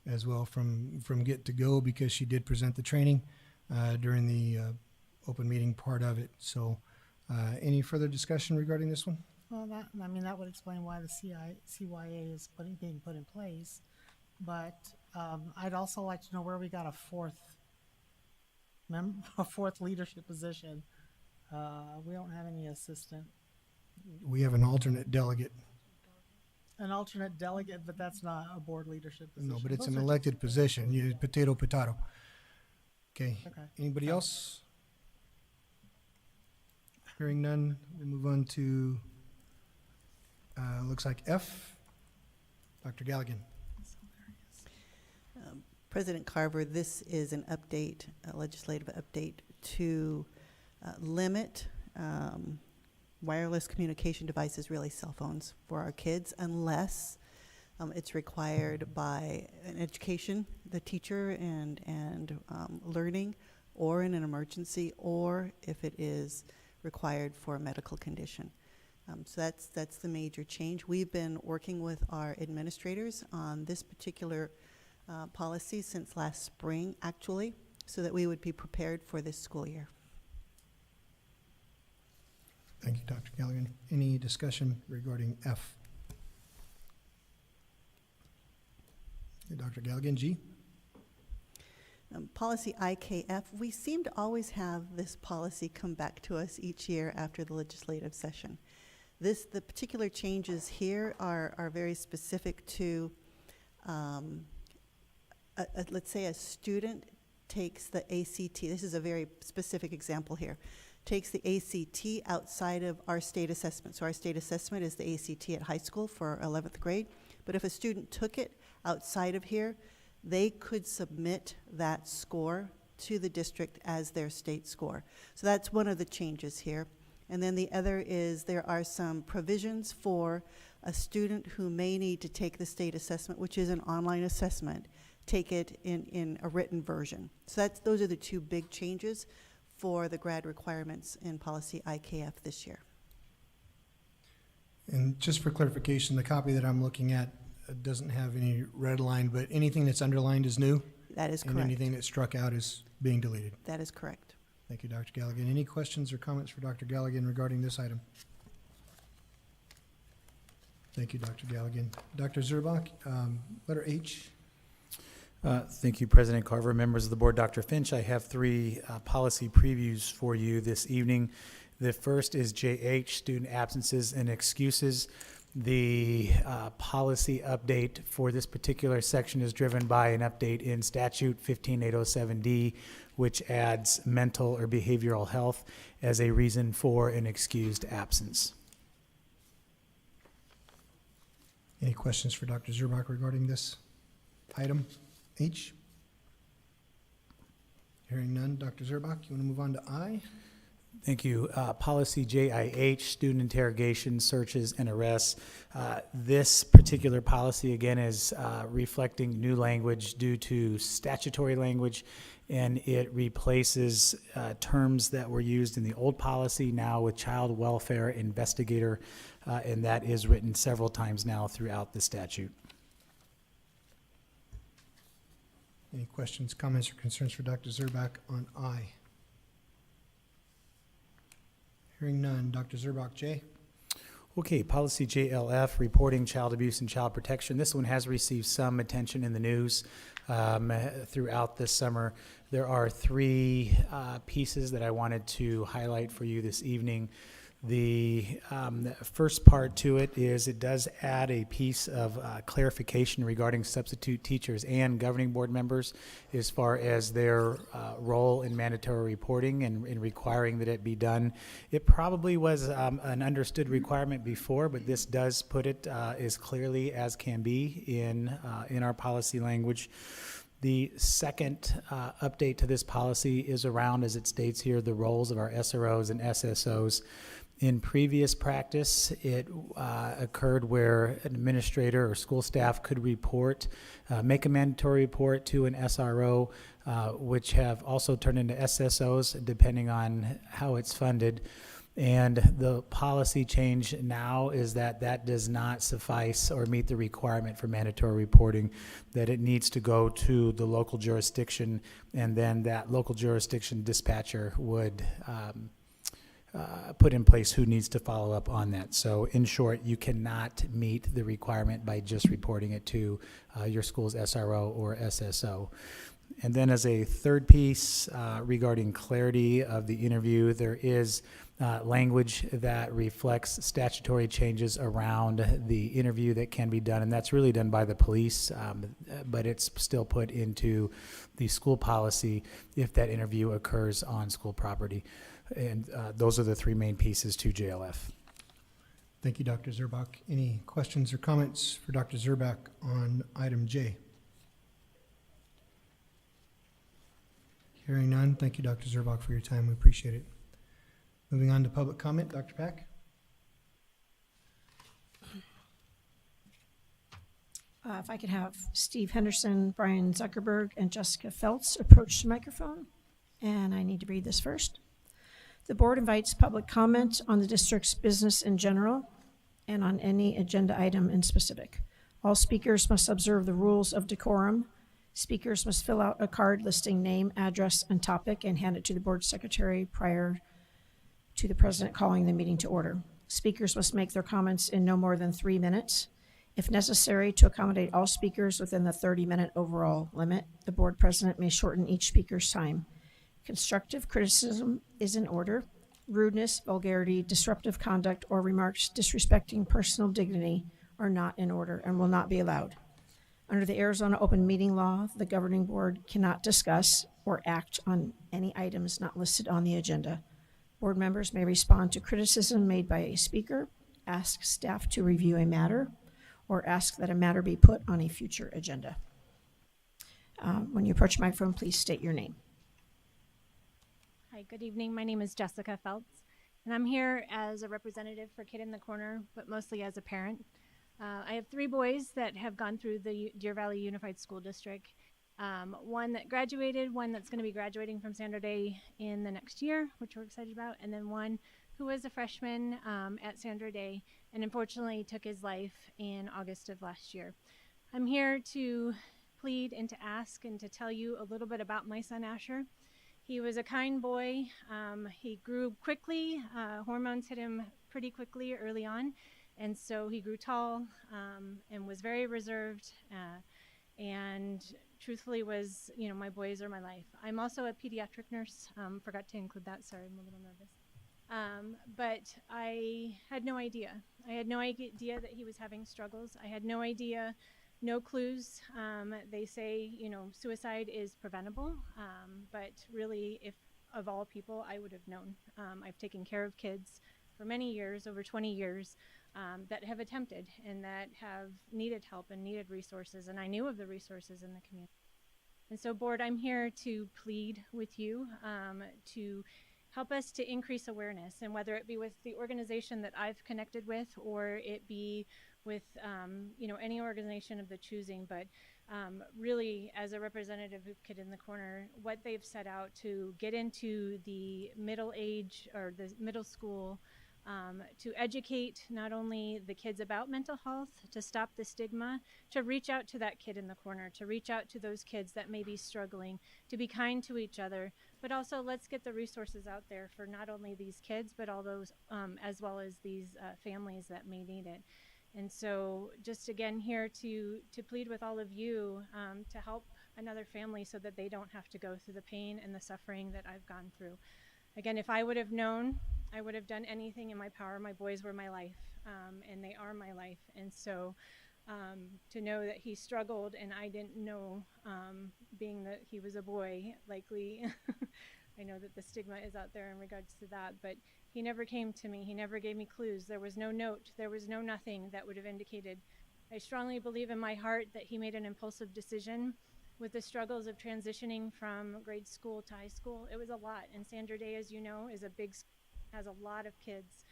as well from get to go, because she did present the training during the open meeting part of it. So any further discussion regarding this one? Well, that would explain why the CYA is being put in place. But I'd also like to know where we got a fourth leadership position. We don't have any assistant. We have an alternate delegate. An alternate delegate, but that's not a board leadership position. No, but it's an Those are- elected position. You potato. Okay. Okay. Anybody else? Hearing none, we'll move on to, looks like F. Dr. Galligan. President Carver, this is an update, a legislative update to limit wireless communication devices, really cell phones, for our kids, unless it's required by an education, the teacher, and learning, or in an emergency, or if it is required for a medical condition. So that's the major change. We've been working with our administrators on this particular policy since last spring, actually, so that we would be prepared for this school year. Thank you, Dr. Galligan. Any discussion regarding F? Dr. Galligan, G? Policy IKF, we seem to always have this policy come back to us each year after the legislative session. The particular changes here are very specific to, let's say a student takes the ACT, this is a very specific example here, takes the ACT outside of our state assessment. So our state assessment is the ACT at high school for 11th grade. But if a student took it outside of here, they could submit that score to the district as their state score. So that's one of the changes here. And then the other is there are some provisions for a student who may need to take the state assessment, which is an online assessment, take it in a written version. So those are the 2 big changes for the grad requirements in policy IKF this year. And just for clarification, the copy that I'm looking at doesn't have any red line, but anything that's underlined is new? That is And correct. anything that's struck out is being deleted? That is correct. Thank you, Dr. Galligan. Any questions or comments for Dr. Galligan regarding this item? Thank you, Dr. Galligan. Dr. Zurbach, letter H. Thank you, President Carver, members of the board, Dr. Finch. I have 3 policy previews for you this evening. The first is JH, student absences and excuses. The policy update for this particular section is driven by an update in statute 15807D, which adds mental or behavioral health as a reason for an excused absence. Any questions for Dr. Zurbach regarding this item H? Hearing none. Dr. Zurbach, you want to move on to I? Thank you. Policy JIH, student interrogation, searches, and arrests. This particular policy, again, is reflecting new language due to statutory language, and it replaces terms that were used in the old policy now with child welfare investigator, and that is written several times now throughout the statute. Any questions, comments, or concerns for Dr. Zurbach on I? Hearing none. Dr. Zurbach, J? Okay, policy JLF, reporting child abuse and child protection. This one has received some attention in the news throughout this summer. There are three pieces that I wanted to highlight for you this evening. The first part to it is it does add a piece of clarification regarding substitute teachers and governing board members as far as their role in mandatory reporting and in requiring that it be done. It probably was an understood requirement before, but this does put it as clearly as can be in our policy language. The second update to this policy is around, as it states here, the roles of our SROs and SSOs. In previous practice, it occurred where an administrator or school staff could report, make a mandatory report to an SRO, which have also turned into SSOs depending on how it's funded. And the policy change now is that that does not suffice or meet the requirement for mandatory reporting, that it needs to go to the local jurisdiction, and then that local jurisdiction dispatcher would put in place who needs to follow up on that. So in short, you cannot meet the requirement by just reporting it to your school's SRO or SSO. And then as a third piece regarding clarity of the interview, there is language that reflects statutory changes around the interview that can be done, and that's really done by the police, but it's still put into the school policy if that interview occurs on school property. And those are the three main pieces to JLF. Thank you, Dr. Zurbach. Any questions or comments for Dr. Zurbach on item J? Hearing none. Thank you, Dr. Zurbach, for your time. We appreciate it. Moving on to public comment, Dr. Pack. If I could have Steve Henderson, Brian Zuckerberg, and Jessica Feltz approach the microphone. And I need to read this first. The board invites public comment on the district's business in general and on any agenda item in specific. All speakers must observe the rules of decorum. Speakers must fill out a card listing name, address, and topic and hand it to the board secretary prior to the president calling the meeting to order. Speakers must make their comments in no more than 3 minutes. If necessary, to accommodate all speakers within the 30-minute overall limit, the board president may shorten each speaker's time. Constructive criticism is in order. Rudeness, vulgarity, disruptive conduct, or remarks disrespecting personal dignity are not in order and will not be allowed. Under the Arizona Open Meeting Law, the governing board cannot discuss or act on any items not listed on the agenda. Board members may respond to criticism made by a speaker, ask staff to review a matter, or ask that a matter be put on a future agenda. When you approach the microphone, please state your name. Hi, good evening. My name is Jessica Feltz, and I'm here as a representative for Kid in the Corner, but mostly as a parent. I have 3 boys that have gone through the Deer Valley Unified School District. One that graduated, one that's going to be graduating from Sandra Day in the next year, which we're excited about, and then one who was a freshman at Sandra Day and unfortunately took his life in August of last year. I'm here to plead and to ask and to tell you a little bit about my son Asher. He was a kind boy. He grew quickly. Hormones hit him pretty quickly early on, and so he grew tall and was very reserved and truthfully was, my boys are my life. I'm also a pediatric nurse. Forgot to include that. Sorry, I'm a little nervous. But I had no idea. I had no idea that he was having struggles. I had no idea, no clues. They say, you know, suicide is preventable, but really, if of all people, I would have known. I've taken care of kids for many years, over 20 years, that have attempted and that have needed help and needed resources, and I knew of the resources in the community. And so, board, I'm here to plead with you to help us to increase awareness, and whether it be with the organization that I've connected with or it be with you know, any organization of the choosing, but really as a representative of Kid in the Corner, what they've set out to get into the middle age or the middle school, to educate not only the kids about mental health, to stop the stigma, to reach out to that kid in the corner, to reach out to those kids that may be struggling, to be kind to each other, but also let's get the resources out there for not only these kids, but all those as well as these families that may need it. And so just again here to plead with all of you to help another family so that they don't have to go through the pain and the suffering that I've gone through. Again, if I would have known, I would have done anything in my power. My boys were my life, and they are my life. And so to know that he struggled and I didn't know, being that he was a boy, likely, I know that the stigma is out there in regards to that, but he never came to me. He never gave me clues. There was no note. There was no nothing that would have indicated. I strongly believe in my heart that he made an impulsive decision with the struggles of transitioning from grade school to high school. It was a lot. And Sandra Day, as you know, is a big school, has a lot of kids.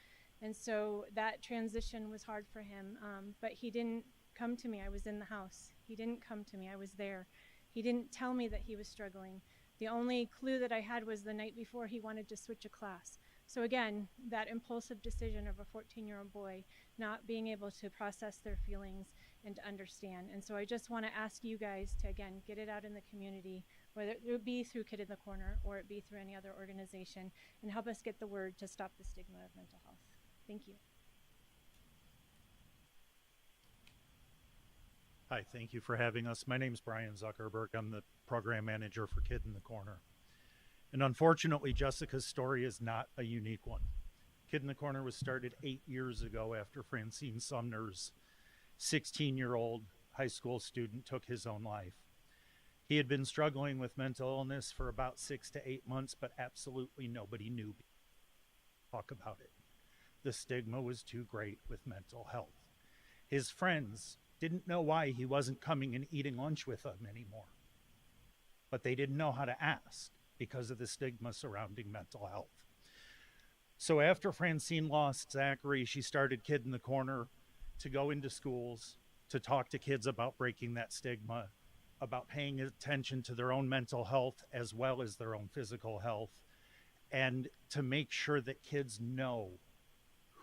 And so that transition was hard for him. But he didn't come to me. I was in the house. He didn't come to me. I was there. He didn't tell me that he was struggling. The only clue that I had was the night before he wanted to switch a class. So again, that impulsive decision of a 14-year-old boy not being able to process their feelings and to understand. And so I just want to ask you guys to, again, get it out in the community, whether it be through Kid in the Corner or it be through any other organization, and help us get the word to stop the stigma of mental health. Thank you. Hi, thank you for having us. My name is Brian Zuckerberg. I'm the program manager for Kid in the Corner. And unfortunately, Jessica's story is not a unique one. Kid in the Corner was started 8 years ago after Francine Sumner's 16-year-old high school student took his own life. He had been struggling with mental illness for about 6 to 8 months, but absolutely nobody knew talk about it. The stigma was too great with mental health. His friends didn't know why he wasn't coming and eating lunch with them anymore, but they didn't know how to ask because of the stigma surrounding mental health. So after Francine lost Zachary, she started Kid in the Corner to go into schools, to talk to kids about breaking that stigma, about paying attention to their own mental health as well as their own physical health, and to make sure that kids know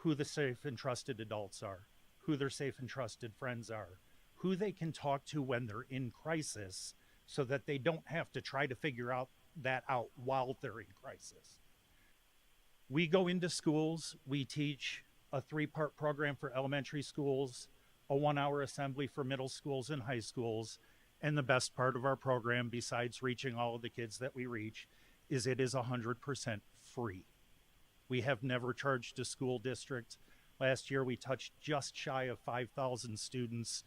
who the safe and trusted adults are, who their safe and trusted friends are, who they can talk to when they're in crisis so that they don't have to try to figure that out while they're in crisis. We go into schools, we teach a 3-part program for elementary schools, a 1-hour assembly for middle schools and high schools, and the best part of our program, besides reaching all of the kids that we reach, is it is 100% free. We have never charged a school district. Last year we touched just shy of 5,000 students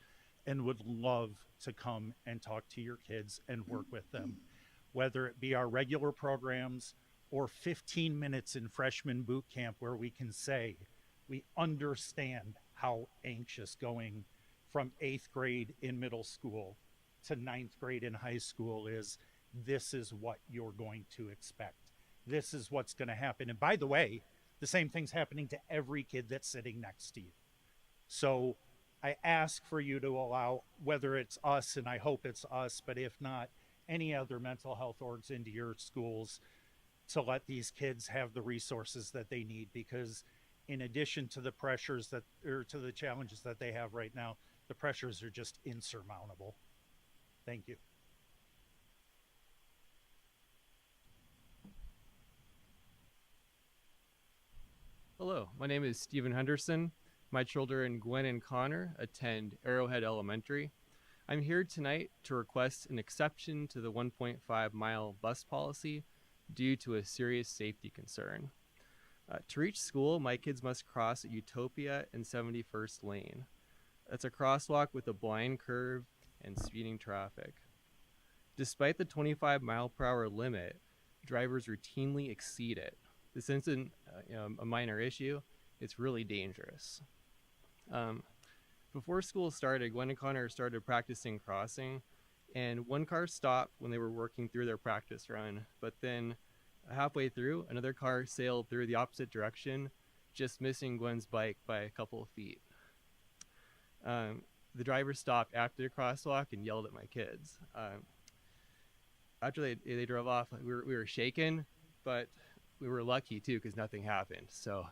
and would love to come and talk to your kids and work with them, whether it be our regular programs or 15 minutes in freshman boot camp where we can say, we understand how anxious going from 8th grade in middle school to 9th grade in high school is. This is what you're going to expect. This is what's going to happen. And by the way, the same thing's happening to every kid that's sitting next to you. So I ask for you to allow, whether it's us, and I hope it's us, but if not, any other mental health orgs into your schools to let these kids have the resources that they need, because in addition to the pressures that, or to the challenges that they have right now, the pressures are just insurmountable. Thank you. Hello, my name is Stephen Henderson. My children Gwen and Connor attend Arrowhead Elementary. I'm here tonight to request an exception to the 1.5-mile bus policy due to a serious safety concern. To reach school, my kids must cross Utopia and 71st Lane. That's a crosswalk with a blind curve and speeding traffic. Despite the 25-mile-per-hour limit, drivers routinely exceed it. This isn't a minor issue. It's really dangerous. Before school started, Gwen and Connor started practicing crossing, and one car stopped when they were working through their practice run, but then halfway through, another car sailed through the opposite direction, just missing Gwen's bike by a couple of feet. The driver stopped after the crosswalk and yelled at my kids. After they drove off, we were shaken, but we were lucky too because nothing happened. So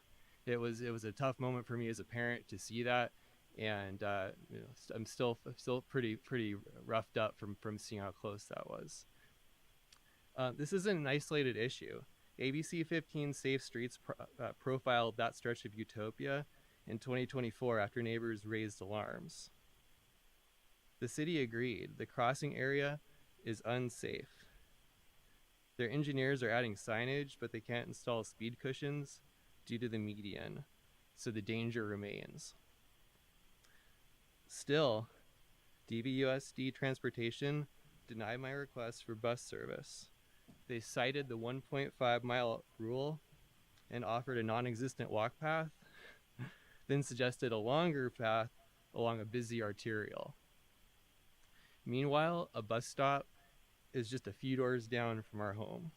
it was a tough moment for me as a parent to see that, and I'm still pretty roughed up from seeing how close that was. This isn't an isolated issue. ABC 15 Safe Streets profiled that stretch of Utopia in 2024 after neighbors raised alarms. The city agreed the crossing area is unsafe. Their engineers are adding signage, but they can't install speed cushions due to the median, so the danger remains. Still, DVUSD Transportation denied my request for bus service. They cited the 1.5-mile rule and offered a non-existent walk path, then suggested a longer path along a busy arterial. Meanwhile, a bus stop is just a few doors down from our home.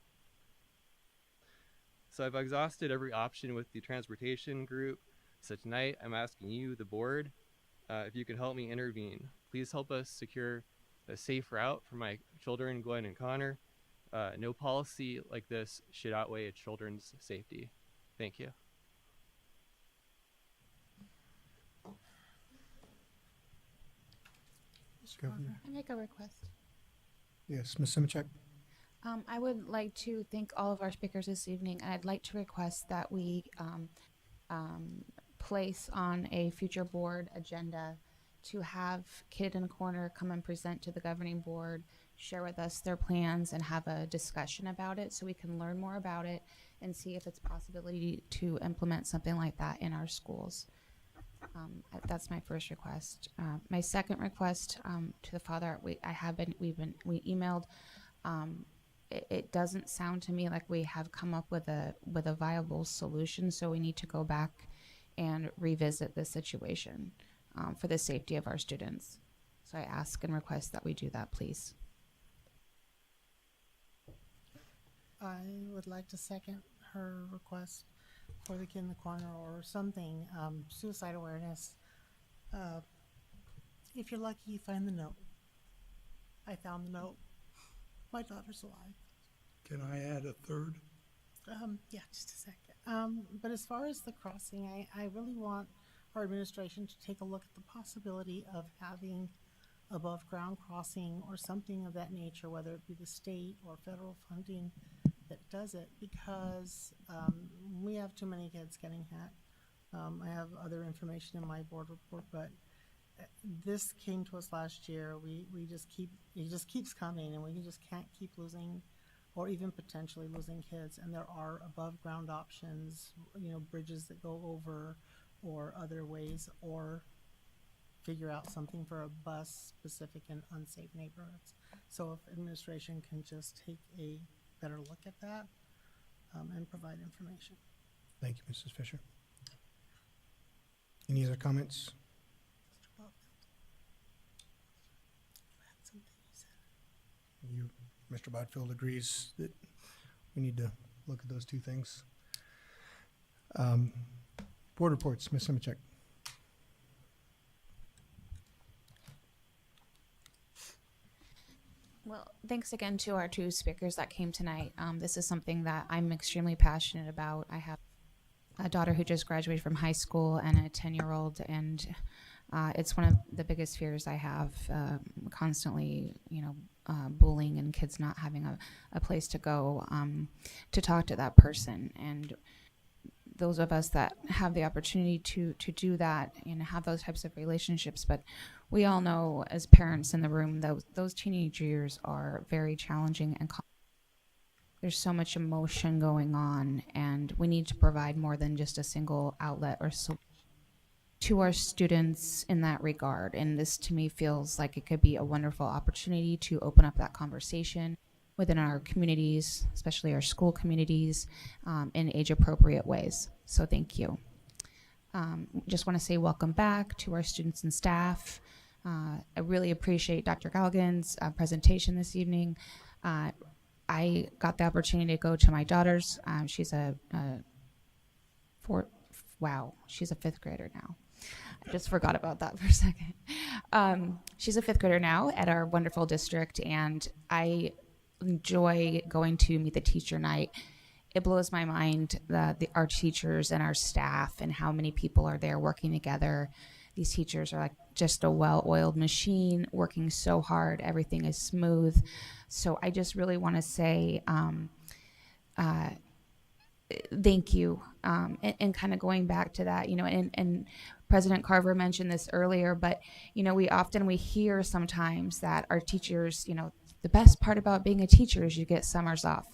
So I've exhausted every option with the transportation group. So tonight I'm asking you, the board, if you can help me intervene. Please help us secure a safe route for my children, Gwen and Connor. No policy like this should outweigh a children's safety. Thank you. Governor. I make a request. Yes, Ms. Simichek. I would like to thank all of our speakers this evening, and I'd like to request that we place on a future board agenda to have Kid in the Corner come and present to the governing board, share with us their plans, and have a discussion about it so we can learn more about it and see if it's a possibility to implement something like that in our schools. That's my first request. My second request to the father, we emailed. It doesn't sound to me like we have come up with a viable solution, so we need to go back and revisit this situation for the safety of our students. So I ask and request that we do that, please. I would like to second her request for the Kid in the Corner or something, suicide awareness. If you're lucky, you find the note. I found the note. My daughter's alive. Can I add a third? Yeah, just a second. But as far as the crossing, I really want our administration to take a look at the possibility of having above ground crossing or something of that nature, whether it be the state or federal funding that does it, because we have too many kids getting hit. I have other information in my board report, but this came to us last year. It just keeps coming, and we just can't keep losing or even potentially losing kids. And there are above ground options, bridges that go over or other ways, or figure out something for a bus specific in unsafe neighborhoods. So if administration can just take a better look at that and provide information. Thank you, Mrs. Fisher. Any other comments? Mr. Bobfield, you had something you said. Mr. Bodfield agrees that we need to look at those two things. Board reports, Ms. Simichek. Well, thanks again to our two speakers that came tonight. This is something that I'm extremely passionate about. I have a daughter who just graduated from high school and a 10-year-old, and it's one of the biggest fears I have, constantly, bullying and kids not having a place to go to talk to that person. And those of us that have the opportunity to do that and have those types of relationships, but we all know as parents in the room, those teenage years are very challenging and there's so much emotion going on, and we need to provide more than just a single outlet or so to our students in that regard. And this to me feels like it could be a wonderful opportunity to open up that conversation within our communities, especially our school communities, in age appropriate ways. So thank you. Just want to say welcome back to our students and staff. I really appreciate Dr. Galligan's presentation this evening. I got the opportunity to go to my daughter's. She's she's a fifth grader now. I just forgot about that for a second. She's a fifth grader now at our wonderful district, and I enjoy going to meet the teacher night. It blows my mind that our teachers and our staff and how many people are there working together. These teachers are like just a well-oiled machine, working so hard. Everything is smooth. So I just really want to say thank you. And kind of going back to that, and President Carver mentioned this earlier, but, we hear sometimes that our teachers, the best part about being a teacher is you get summers off.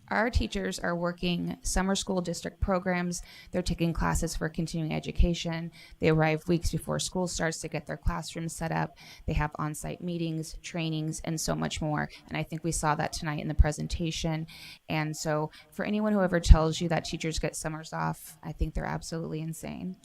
Our teachers are working summer school district programs. They're taking classes for continuing education. They arrive weeks before school starts to get their classrooms set up. They have on-site meetings, trainings, and so much more. And I think we saw that tonight in the presentation. And so for anyone who ever tells you that teachers get summers off, I think they're absolutely insane.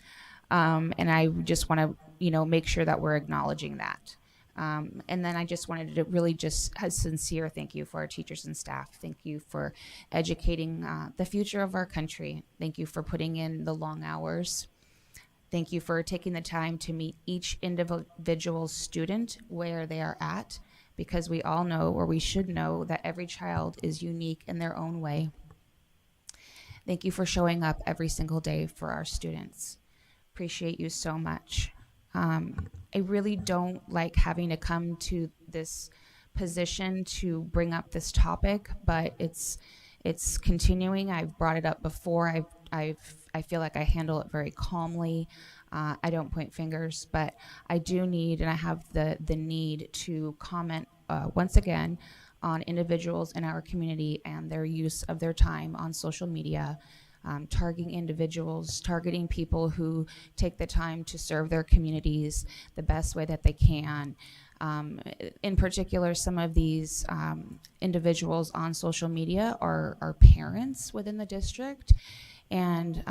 And I just want to, make sure that we're acknowledging that. And then I just wanted to really just a sincere thank you for our teachers and staff. Thank you for educating the future of our country. Thank you for putting in the long hours. Thank you for taking the time to meet each individual student where they are at, because we all know, or we should know, that every child is unique in their own way. Thank you for showing up every single day for our students. Appreciate you so much. I really don't like having to come to this position to bring up this topic, but it's continuing. I've brought it up before. I feel like I handle it very calmly. I don't point fingers, but I do need, and I have the need to comment once again on individuals in our community and their use of their time on social media. Targeting individuals, targeting people who take the time to serve their communities the best way that they can. In particular, some of these individuals on social media are parents within the district. And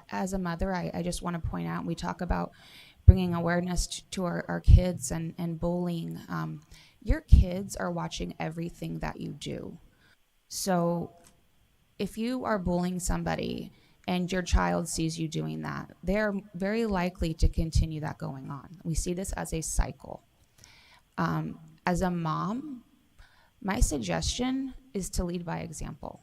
as a mother, I just want to point out, we talk about bringing awareness to our kids and bullying. Your kids are watching everything that you do. So if you are bullying somebody and your child sees you doing that, they're very likely to continue that going on. We see this as a cycle. As a mom, my suggestion is to lead by example.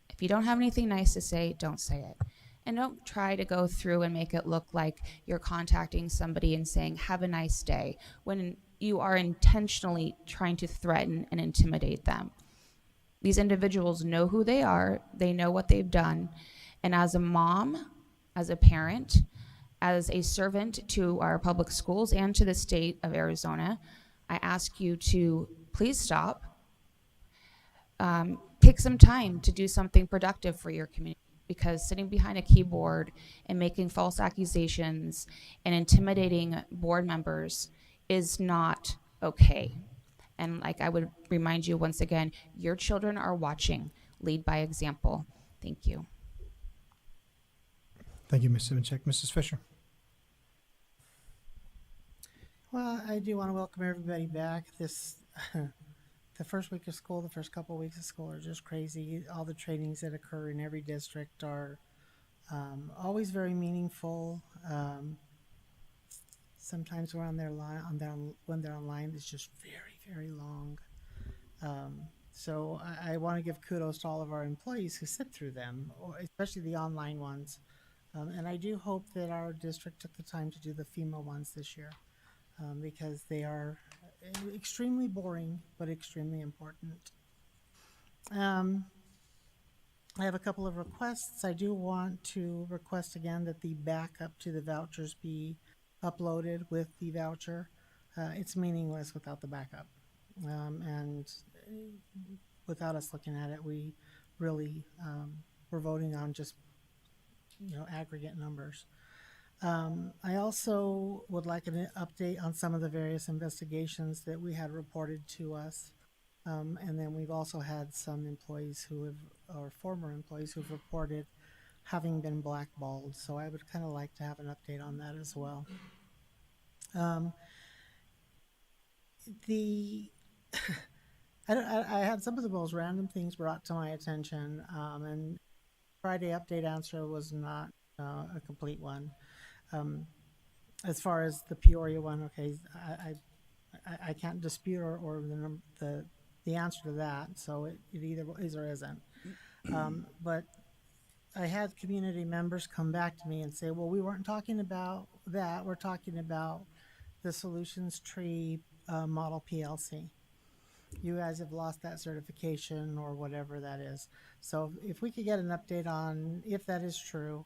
If you don't have anything nice to say, don't say it. And don't try to go through and make it look like you're contacting somebody and saying, have a nice day, when you are intentionally trying to threaten and intimidate them. These individuals know who they are, they know what they've done, and as a mom, as a parent, as a servant to our public schools and to the state of Arizona, I ask you to please stop. Take some time to do something productive for your community, because sitting behind a keyboard and making false accusations and intimidating board members is not okay. And like I would remind you once again, your children are watching. Lead by example. Thank you. Thank you, Ms. Simonchek. Mrs. Fisher. Well, I do want to welcome everybody back. The first week of school, the first couple of weeks of school are just crazy. All the trainings that occur in every district are always very meaningful. Sometimes we're when they're online, it's just very, very long. So I want to give kudos to all of our employees who sit through them, especially the online ones. And I do hope that our district took the time to do the FEMA ones this year, because they are extremely boring, but extremely important. I have a couple of requests. I do want to request again that the backup to the vouchers be uploaded with the voucher. It's meaningless without the backup. And without us looking at it, we really were voting on just, aggregate numbers. I also would like an update on some of the various investigations that we had reported to us. And then we've also had some employees or former employees who've reported having been blackballed. So I would kind of like to have an update on that as well. I had some of the most random things brought to my attention, and Friday update answer was not a complete one. As far as the Peoria one, okay, I can't dispute or the answer to that, so it either is or isn't. But I had community members come back to me and say, well, we weren't talking about that. We're talking about the Solutions Tree Model PLC. You guys have lost that certification or whatever that is. So if we could get an update on if that is true,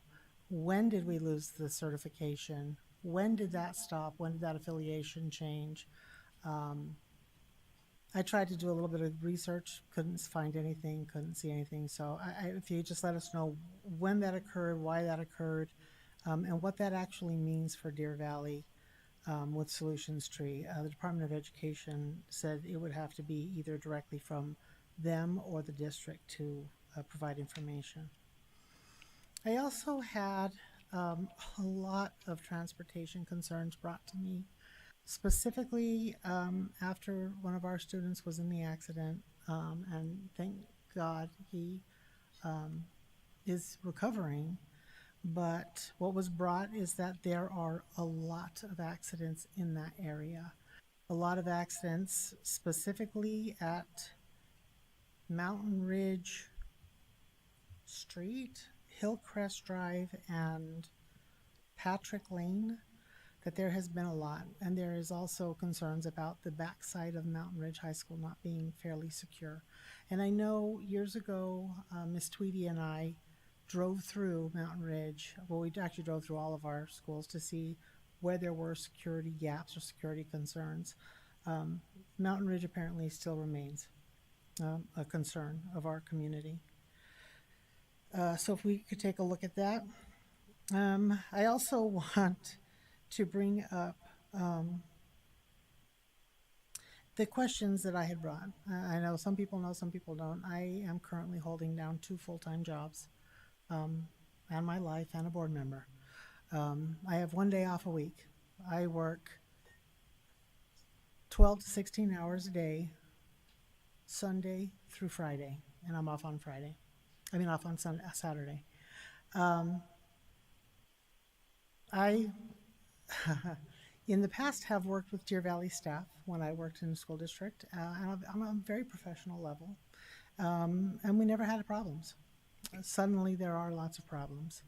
when did we lose the certification? When did that stop? When did that affiliation change? I tried to do a little bit of research, couldn't find anything, couldn't see anything. So if you just let us know when that occurred, why that occurred, and what that actually means for Deer Valley with Solutions Tree. The Department of Education said it would have to be either directly from them or the district to provide information. I also had a lot of transportation concerns brought to me. Specifically, after one of our students was in the accident, and thank God he is recovering, but what was brought is that there are a lot of accidents in that area. A lot of accidents specifically at Mountain Ridge Street, Hillcrest Drive, and Patrick Lane, that there has been a lot. And there is also concerns about the backside of Mountain Ridge High School not being fairly secure. And I know years ago, Miss Tweedy and I drove through Mountain Ridge. Well, we actually drove through all of our schools to see where there were security gaps or security concerns. Mountain Ridge apparently still remains a concern of our community. So if we could take a look at that. I also want to bring up the questions that I had brought. I know, some people don't. I am currently holding down 2 full-time jobs, and my life, and a board member. I have 1 day off a week. I work 12 to 16 hours a day, Sunday through Friday, and I'm off on Friday. Off on Saturday. I, in the past, have worked with Deer Valley staff when I worked in the school district, and I'm a very professional level, and we never had problems. Suddenly, there are lots of problems.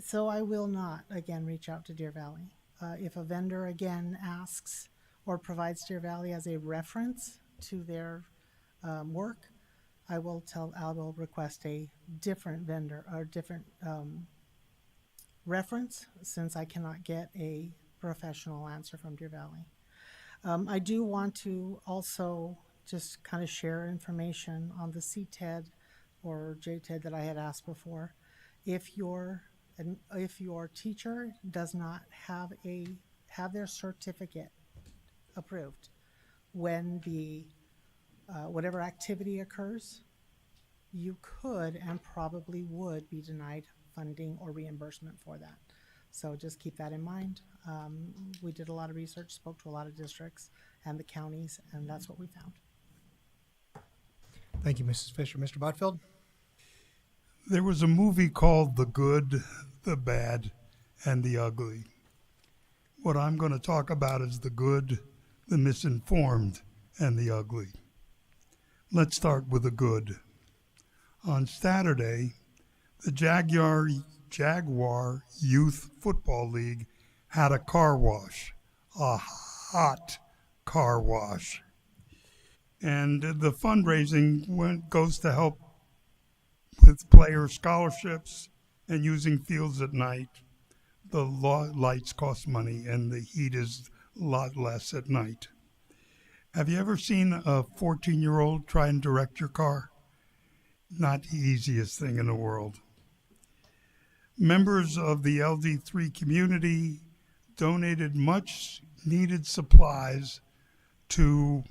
So I will not, again, reach out to Deer Valley. If a vendor, again, asks or provides Deer Valley as a reference to their work, I will request a different vendor or different reference, since I cannot get a professional answer from Deer Valley. I do want to also just kind of share information on the CTED or JTED that I had asked before. If your teacher does not have their certificate approved when the whatever activity occurs, you could and probably would be denied funding or reimbursement for that. So just keep that in mind. We did a lot of research, spoke to a lot of districts and the counties, and that's what we found. Thank you, Mrs. Fisher. Mr. Botfeld? There was a movie called The Good, the Bad, and the Ugly. What I'm going to talk about is the good, the misinformed, and the ugly. Let's start with the good. On Saturday, the Jaguar Youth Football League had a car wash, a hot car wash. And the fundraising goes to help with player scholarships and using fields at night. The lights cost money and the heat is a lot less at night. Have you ever seen a 14-year-old try and direct your car? Not the easiest thing in the world. Members of the LD3 community donated much needed supplies to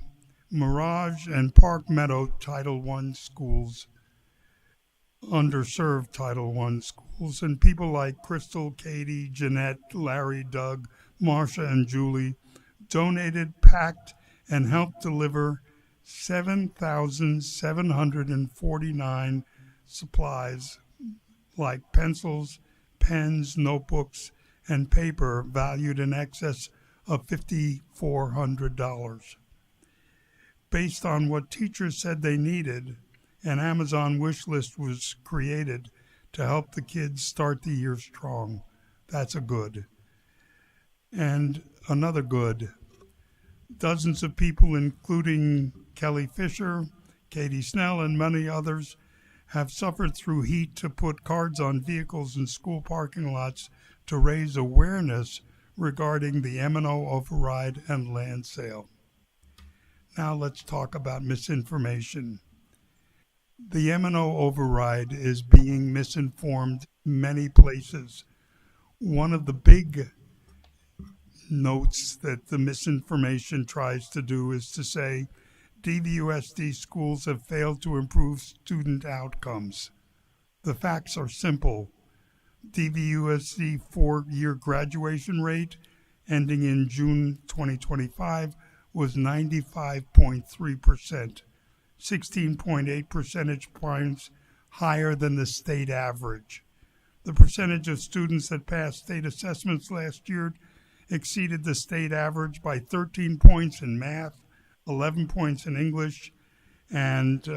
Mirage and Park Meadow Title I schools, underserved Title I schools, and people like Crystal, Katie, Jeanette, Larry, Doug, Marcia, and Julie donated, packed, and helped deliver 7,749 supplies like pencils, pens, notebooks, and paper valued in excess of $5,400. Based on what teachers said they needed, an Amazon wish list was created to help the kids start the year strong. That's a good. And another good. Dozens of people, including Kelly Fisher, Katie Snell, and many others, have suffered through heat to put cards on vehicles in school parking lots to raise awareness regarding the M&O override and land sale. Now let's talk about misinformation. The M&O override is being misinformed many places. One of the big notes that the misinformation tries to do is to say DVUSD schools have failed to improve student outcomes. The facts are simple. DVUSD 4-year graduation rate ending in June 2025 was 95.3%, 16.8 percentage points higher than the state average. The percentage of students that passed state assessments last year exceeded the state average by 13 points in math, 11 points in English, and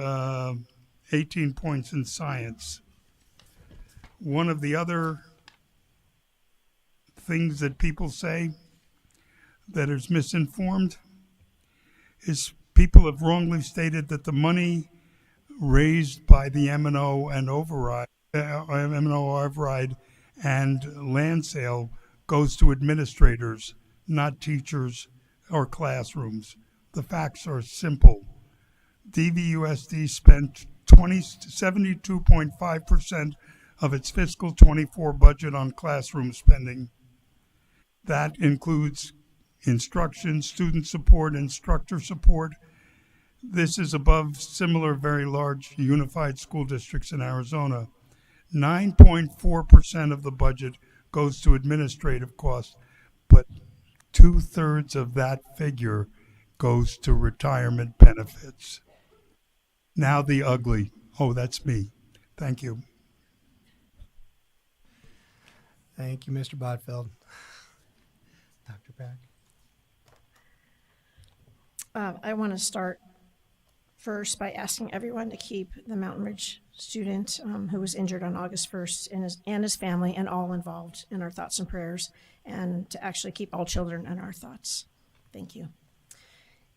18 points in science. One of the other things that people say that is misinformed is people have wrongly stated that the money raised by the M&O and override, M&O override and land sale goes to administrators, not teachers or classrooms. The facts are simple. DVUSD spent 72.5% of its fiscal 24 budget on classroom spending. That includes instruction, student support, instructor support. This is above similar very large unified school districts in Arizona. 9.4% of the budget goes to administrative costs, but 2/3 of that figure goes to retirement benefits. Now the ugly. Oh, that's me. Thank you. Thank you, Mr. Bodfeld. Dr. Pack. I want to start first by asking everyone to keep the Mountain Ridge student who was injured on August 1st and his family and all involved in our thoughts and prayers, and to actually keep all children in our thoughts. Thank you.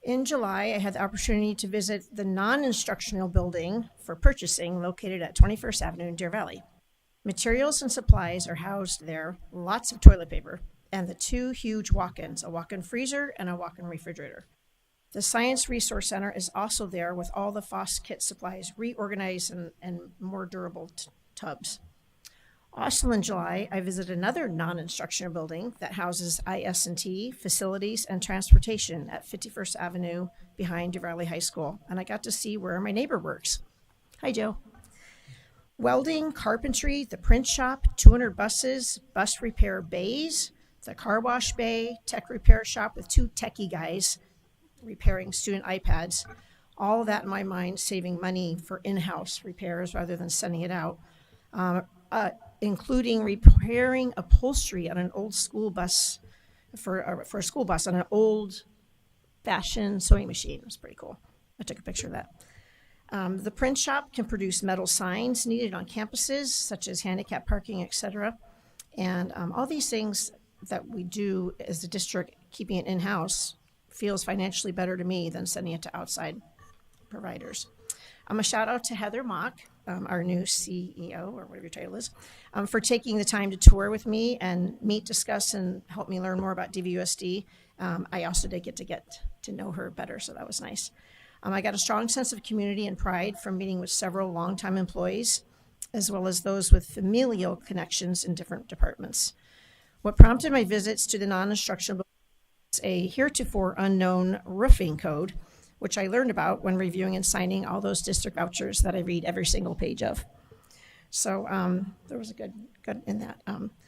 In July, I had the opportunity to visit the non-instructional building for purchasing located at 21st Avenue in Deer Valley. Materials and supplies are housed there, lots of toilet paper, and the two huge walk-ins, a walk-in freezer and a walk-in refrigerator. The Science Resource Center is also there with all the FOSS kit supplies reorganized and more durable tubs. Also in July, I visited another non-instructional building that houses IS&T, facilities, and transportation at 51st Avenue behind Deer Valley High School, and I got to see where my neighbor works. Hi, Joe. Welding, carpentry, the print shop, 200 buses, bus repair bays, the car wash bay, tech repair shop with two techie guys repairing student iPads. All of that, in my mind, saving money for in-house repairs rather than sending it out, including repairing upholstery on an old school bus for a school bus on an old-fashioned sewing machine. It was pretty cool. I took a picture of that. The print shop can produce metal signs needed on campuses, such as handicap parking, etc. And all these things that we do as a district, keeping it in-house, feels financially better to me than sending it to outside providers. A shout out to Heather Mock, our new CEO, or whatever your title is, for taking the time to tour with me and meet, discuss, and help me learn more about DVUSD. I also did get to know her better, so that was nice. I got a strong sense of community and pride from meeting with several longtime employees, as well as those with familial connections in different departments. What prompted my visits to the non-instructional was a heretofore unknown roofing code, which I learned about when reviewing and signing all those district vouchers that I read every single page of. So there was a good in that.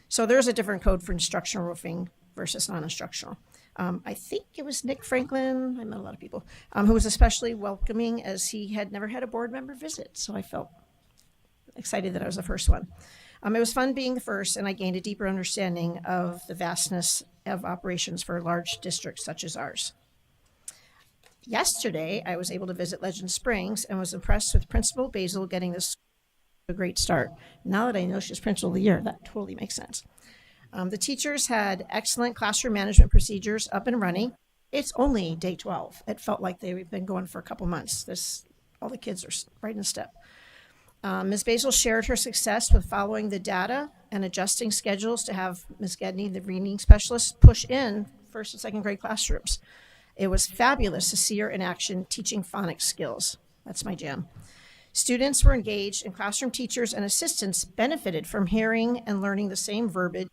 So there's a different code for instructional roofing versus non-instructional. I think it was Nick Franklin, I met a lot of people, who was especially welcoming as he had never had a board member visit. So I felt excited that I was the first one. It was fun being the first, and I gained a deeper understanding of the vastness of operations for large districts such as ours. Yesterday, I was able to visit Legend Springs and was impressed with Principal Basil getting this a great start. Now that I know she's Principal of the Year, that totally makes sense. The teachers had excellent classroom management procedures up and running. It's only day 12. It felt like they've been going for a couple months. All the kids are right in step. Ms. Basil shared her success with following the data and adjusting schedules to have Ms. Gedney, the reading specialist, push in first and second grade classrooms. It was fabulous to see her in action teaching phonics skills. That's my jam. Students were engaged, and classroom teachers and assistants benefited from hearing and learning the same verbiage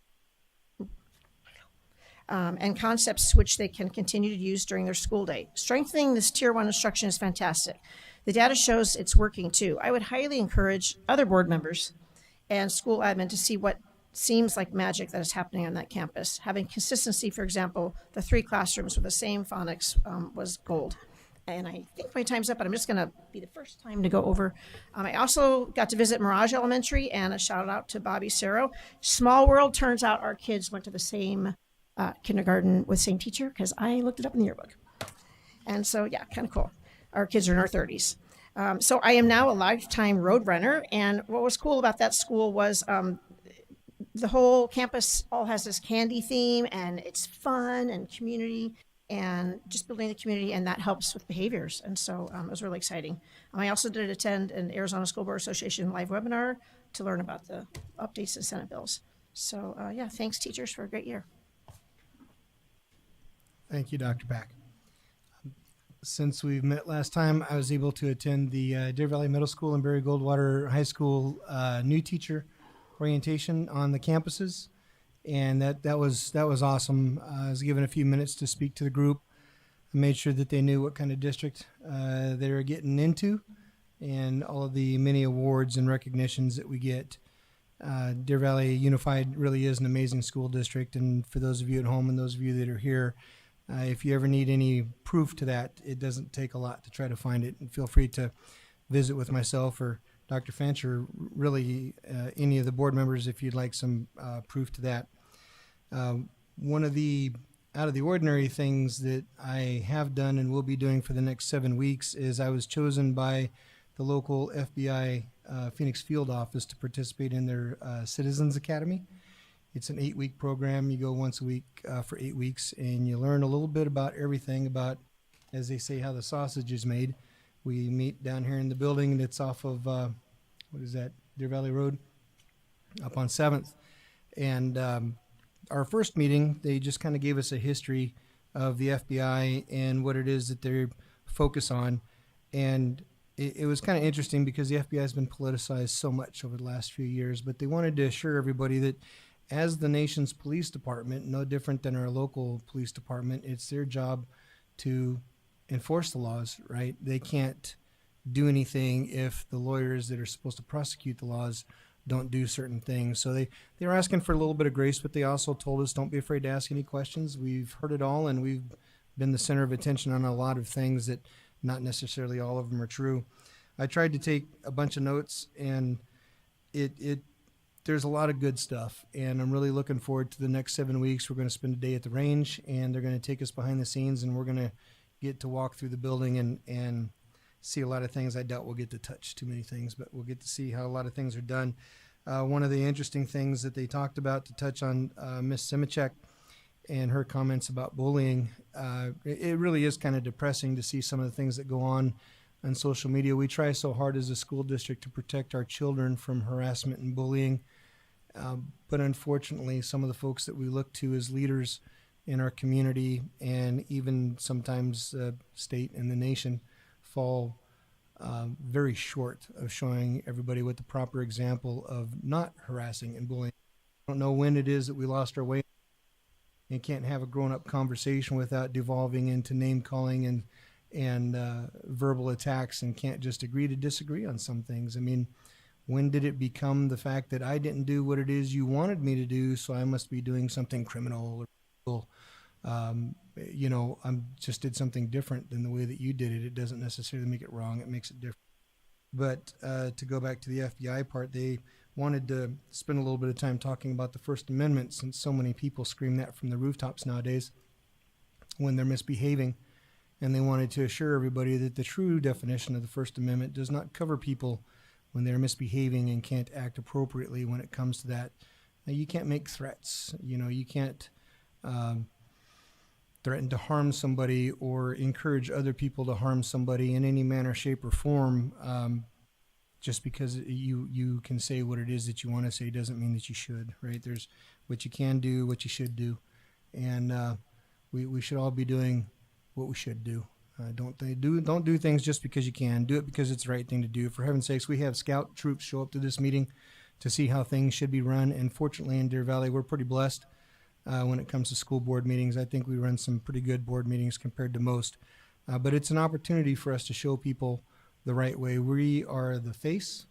and concepts which they can continue to use during their school day. Strengthening this Tier 1 instruction is fantastic. The data shows it's working too. I would highly encourage other board members and school admin to see what seems like magic that is happening on that campus. Having consistency, for example, the 3 classrooms with the same phonics was gold. And I think my time's up, but I'm just gonna be the first time to go over. I also got to visit Mirage Elementary, and a shout out to Bobby Cerro. Small world, turns out our kids went to the same kindergarten with the same teacher, because I looked it up in the yearbook. And so, yeah, kind of cool. Our kids are in our 30s. So I am now a lifetime road runner, and what was cool about that school was the whole campus all has this candy theme, and it's fun and community and just building the community, and that helps with behaviors. And so it was really exciting. I also did attend an Arizona School Board Association live webinar to learn about the updates to Senate bills. So yeah, thanks teachers for a great year. Thank you, Dr. Pack. Since we've met last time, I was able to attend the Deer Valley Middle School and Barry Goldwater High School new teacher orientation on the campuses, and that was awesome. I was given a few minutes to speak to the group. I made sure that they knew what kind of district they were getting into, and all of the many awards and recognitions that we get. Deer Valley Unified really is an amazing school district, and for those of you at home and those of you that are here, if you ever need any proof to that, it doesn't take a lot to try to find it. And feel free to visit with myself or Dr. Finch, or really any of the board members if you'd like some proof to that. One of the out of the ordinary things that I have done and will be doing for the next 7 weeks is I was chosen by the local FBI Phoenix Field Office to participate in their Citizens Academy. It's an 8-week program. You go once a week for 8 weeks, and you learn a little bit about everything about, as they say, how the sausage is made. We meet down here in the building that's off of, Deer Valley Road, up on 7th. And our first meeting, they just kind of gave us a history of the FBI and what it is that they focus on. And it was kind of interesting because the FBI has been politicized so much over the last few years, but they wanted to assure everybody that as the nation's police department, no different than our local police department, it's their job to enforce the laws, right? They can't do anything if the lawyers that are supposed to prosecute the laws don't do certain things. So they were asking for a little bit of grace, but they also told us, don't be afraid to ask any questions. We've heard it all, and we've been the center of attention on a lot of things that not necessarily all of them are true. I tried to take a bunch of notes, and there's a lot of good stuff, and I'm really looking forward to the next 7 weeks. We're going to spend a day at the range, and they're going to take us behind the scenes, and we're going to get to walk through the building and see a lot of things. I doubt we'll get to touch too many things, but we'll get to see how a lot of things are done. One of the interesting things that they talked about, to touch on Ms. Simichek and her comments about bullying, it really is kind of depressing to see some of the things that go on on social media. We try so hard as a school district to protect our children from harassment and bullying. But unfortunately, some of the folks that we look to as leaders in our community and even sometimes state and the nation fall very short of showing everybody what the proper example of not harassing and bullying. I don't know when it is that we lost our way and can't have a grown-up conversation without devolving into name-calling and verbal attacks, and can't just agree to disagree on some things. I mean, when did it become the fact that I didn't do what it is you wanted me to do, so I must be doing something criminal or you know, I'm just did something different than the way that you did it. It doesn't necessarily make it wrong. It makes it different. But to go back to the FBI part, they wanted to spend a little bit of time talking about the First Amendment, since so many people scream that from the rooftops nowadays when they're misbehaving. And they wanted to assure everybody that the true definition of the First Amendment does not cover people when they're misbehaving and can't act appropriately when it comes to that. Now, you can't make threats. You know, you can't threaten to harm somebody or encourage other people to harm somebody in any manner, shape, or form. Just because you can say what it is that you want to say doesn't mean that you should, right? There's what you can do, what you should do. And we should all be doing what we should do. Don't do things just because you can. Do it because it's the right thing to do. For heaven's sakes, we have scout troops show up to this meeting to see how things should be run. And fortunately in Deer Valley, we're pretty blessed when it comes to school board meetings. I think we run some pretty good board meetings compared to most. But it's an opportunity for us to show people the right way. We are the face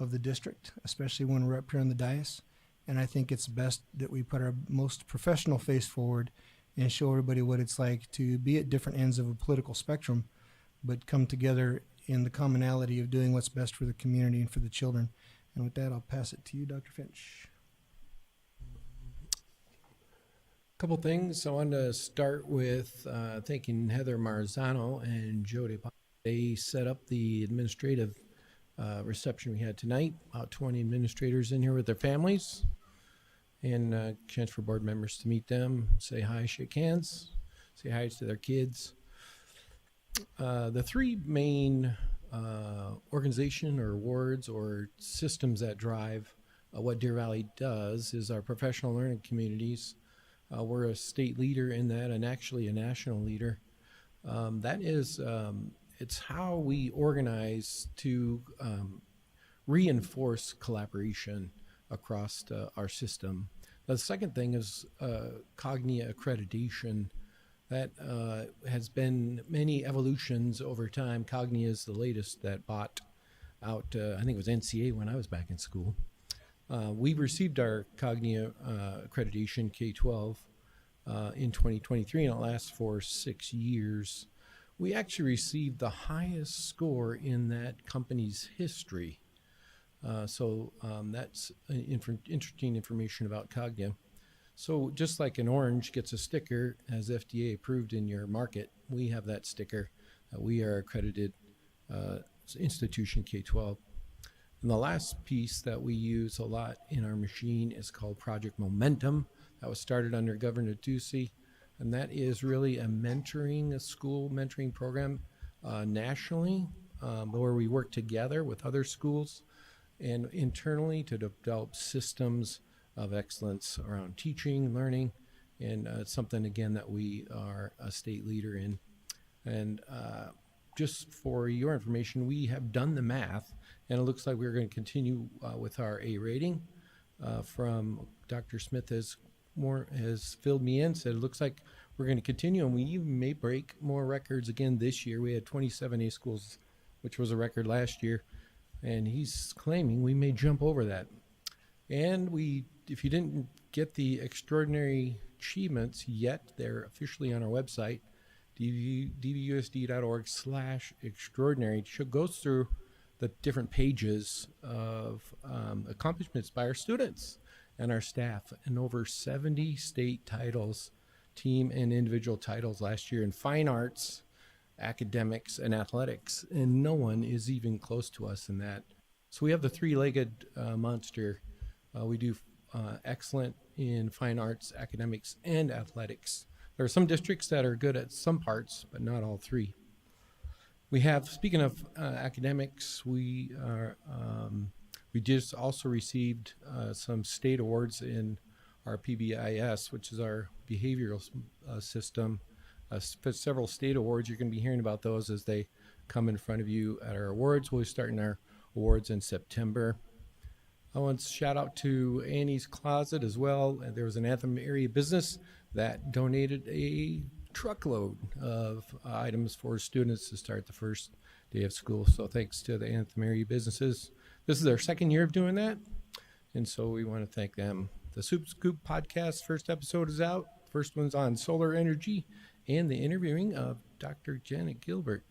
of the district, especially when we're up here on the dais. And I think it's best that we put our most professional face forward and show everybody what it's like to be at different ends of a political spectrum, but come together in the commonality of doing what's best for the community and for the children. And with that, I'll pass it to you, Dr. Finch. Couple things. I wanted to start with thanking Heather Marzano and Joe DePa. They set up the administrative reception we had tonight. About 20 administrators in here with their families, and a chance for board members to meet them, say hi, shake hands, say hi to their kids. The three main organization or awards or systems that drive what Deer Valley does is our professional learning communities. We're a state leader in that, and actually a national leader. That is, it's how we organize to reinforce collaboration across our system. The second thing is Cognia accreditation. That has been many evolutions over time. Cognia is the latest that bought out, I think it was NCA when I was back in school. We received our Cognia accreditation K-12 in 2023, and it lasts for 6 years. We actually received the highest score in that company's history. So that's interesting information about Cognia. So just like an orange gets a sticker as FDA approved in your market, we have that sticker. We are accredited institution K-12. And the last piece that we use a lot in our machine is called Project Momentum. That was started under Governor Ducey, and that is really a school mentoring program nationally, where we work together with other schools and internally to develop systems of excellence around teaching, learning, and it's something, again, that we are a state leader in. And just for your information, we have done the math, and it looks like we're going to continue with our A rating. From Dr. Smith has filled me in, said it looks like we're going to continue, and we even may break more records again this year. We had 27 A schools, which was a record last year, and he's claiming we may jump over that. And if you didn't get the extraordinary achievements yet, they're officially on our website, DVUSD.org/extraordinary. It goes through the different pages of accomplishments by our students and our staff, and over 70 state titles, team and individual titles last year in fine arts, academics, and athletics, and no one is even close to us in that. So we have the three-legged monster. We do excellent in fine arts, academics, and athletics. There are some districts that are good at some parts, but not all three. We have, speaking of academics, we just also received some state awards in our PBIS, which is our behavioral system. Several state awards. You're going to be hearing about those as they come in front of you at our awards. We'll be starting our awards in September. I want to shout out to Annie's Closet as well. There was an Anthem area business that donated a truckload of items for students to start the first day of school. So thanks to the Anthem area businesses. This is our second year of doing that, and so we want to thank them. The Soup Scoop podcast first episode is out. First one's on solar energy and the interviewing of Dr. Janet Gilbert,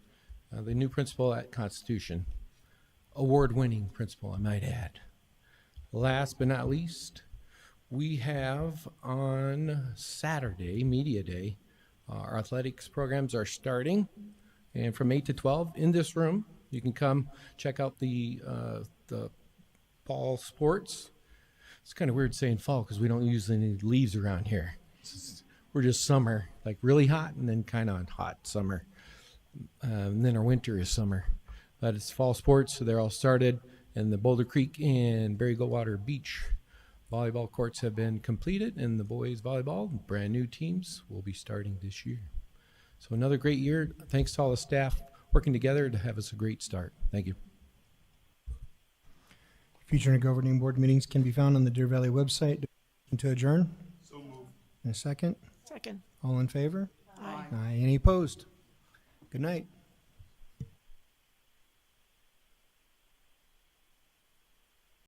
the new principal at Constitution. Award-winning principal, I might add. Last but not least, we have on Saturday, Media Day, our athletics programs are starting. And from 8 to 12 in this room, you can come check out the fall sports. It's kind of weird saying fall because we don't usually need leaves around here. We're just summer, like really hot and then kind of hot summer. And then our winter is summer. But it's fall sports, so they're all started. And the Boulder Creek and Berry Goldwater Beach volleyball courts have been completed, and the boys volleyball, brand new teams, will be starting this year. So another great year. Thanks to all the staff working together to have us a great start. Thank you. Future and governing board meetings can be found on the Deer Valley website. To adjourn? So moved. In a second? Second. All in favor? Aye. Aye. Any opposed? Good night.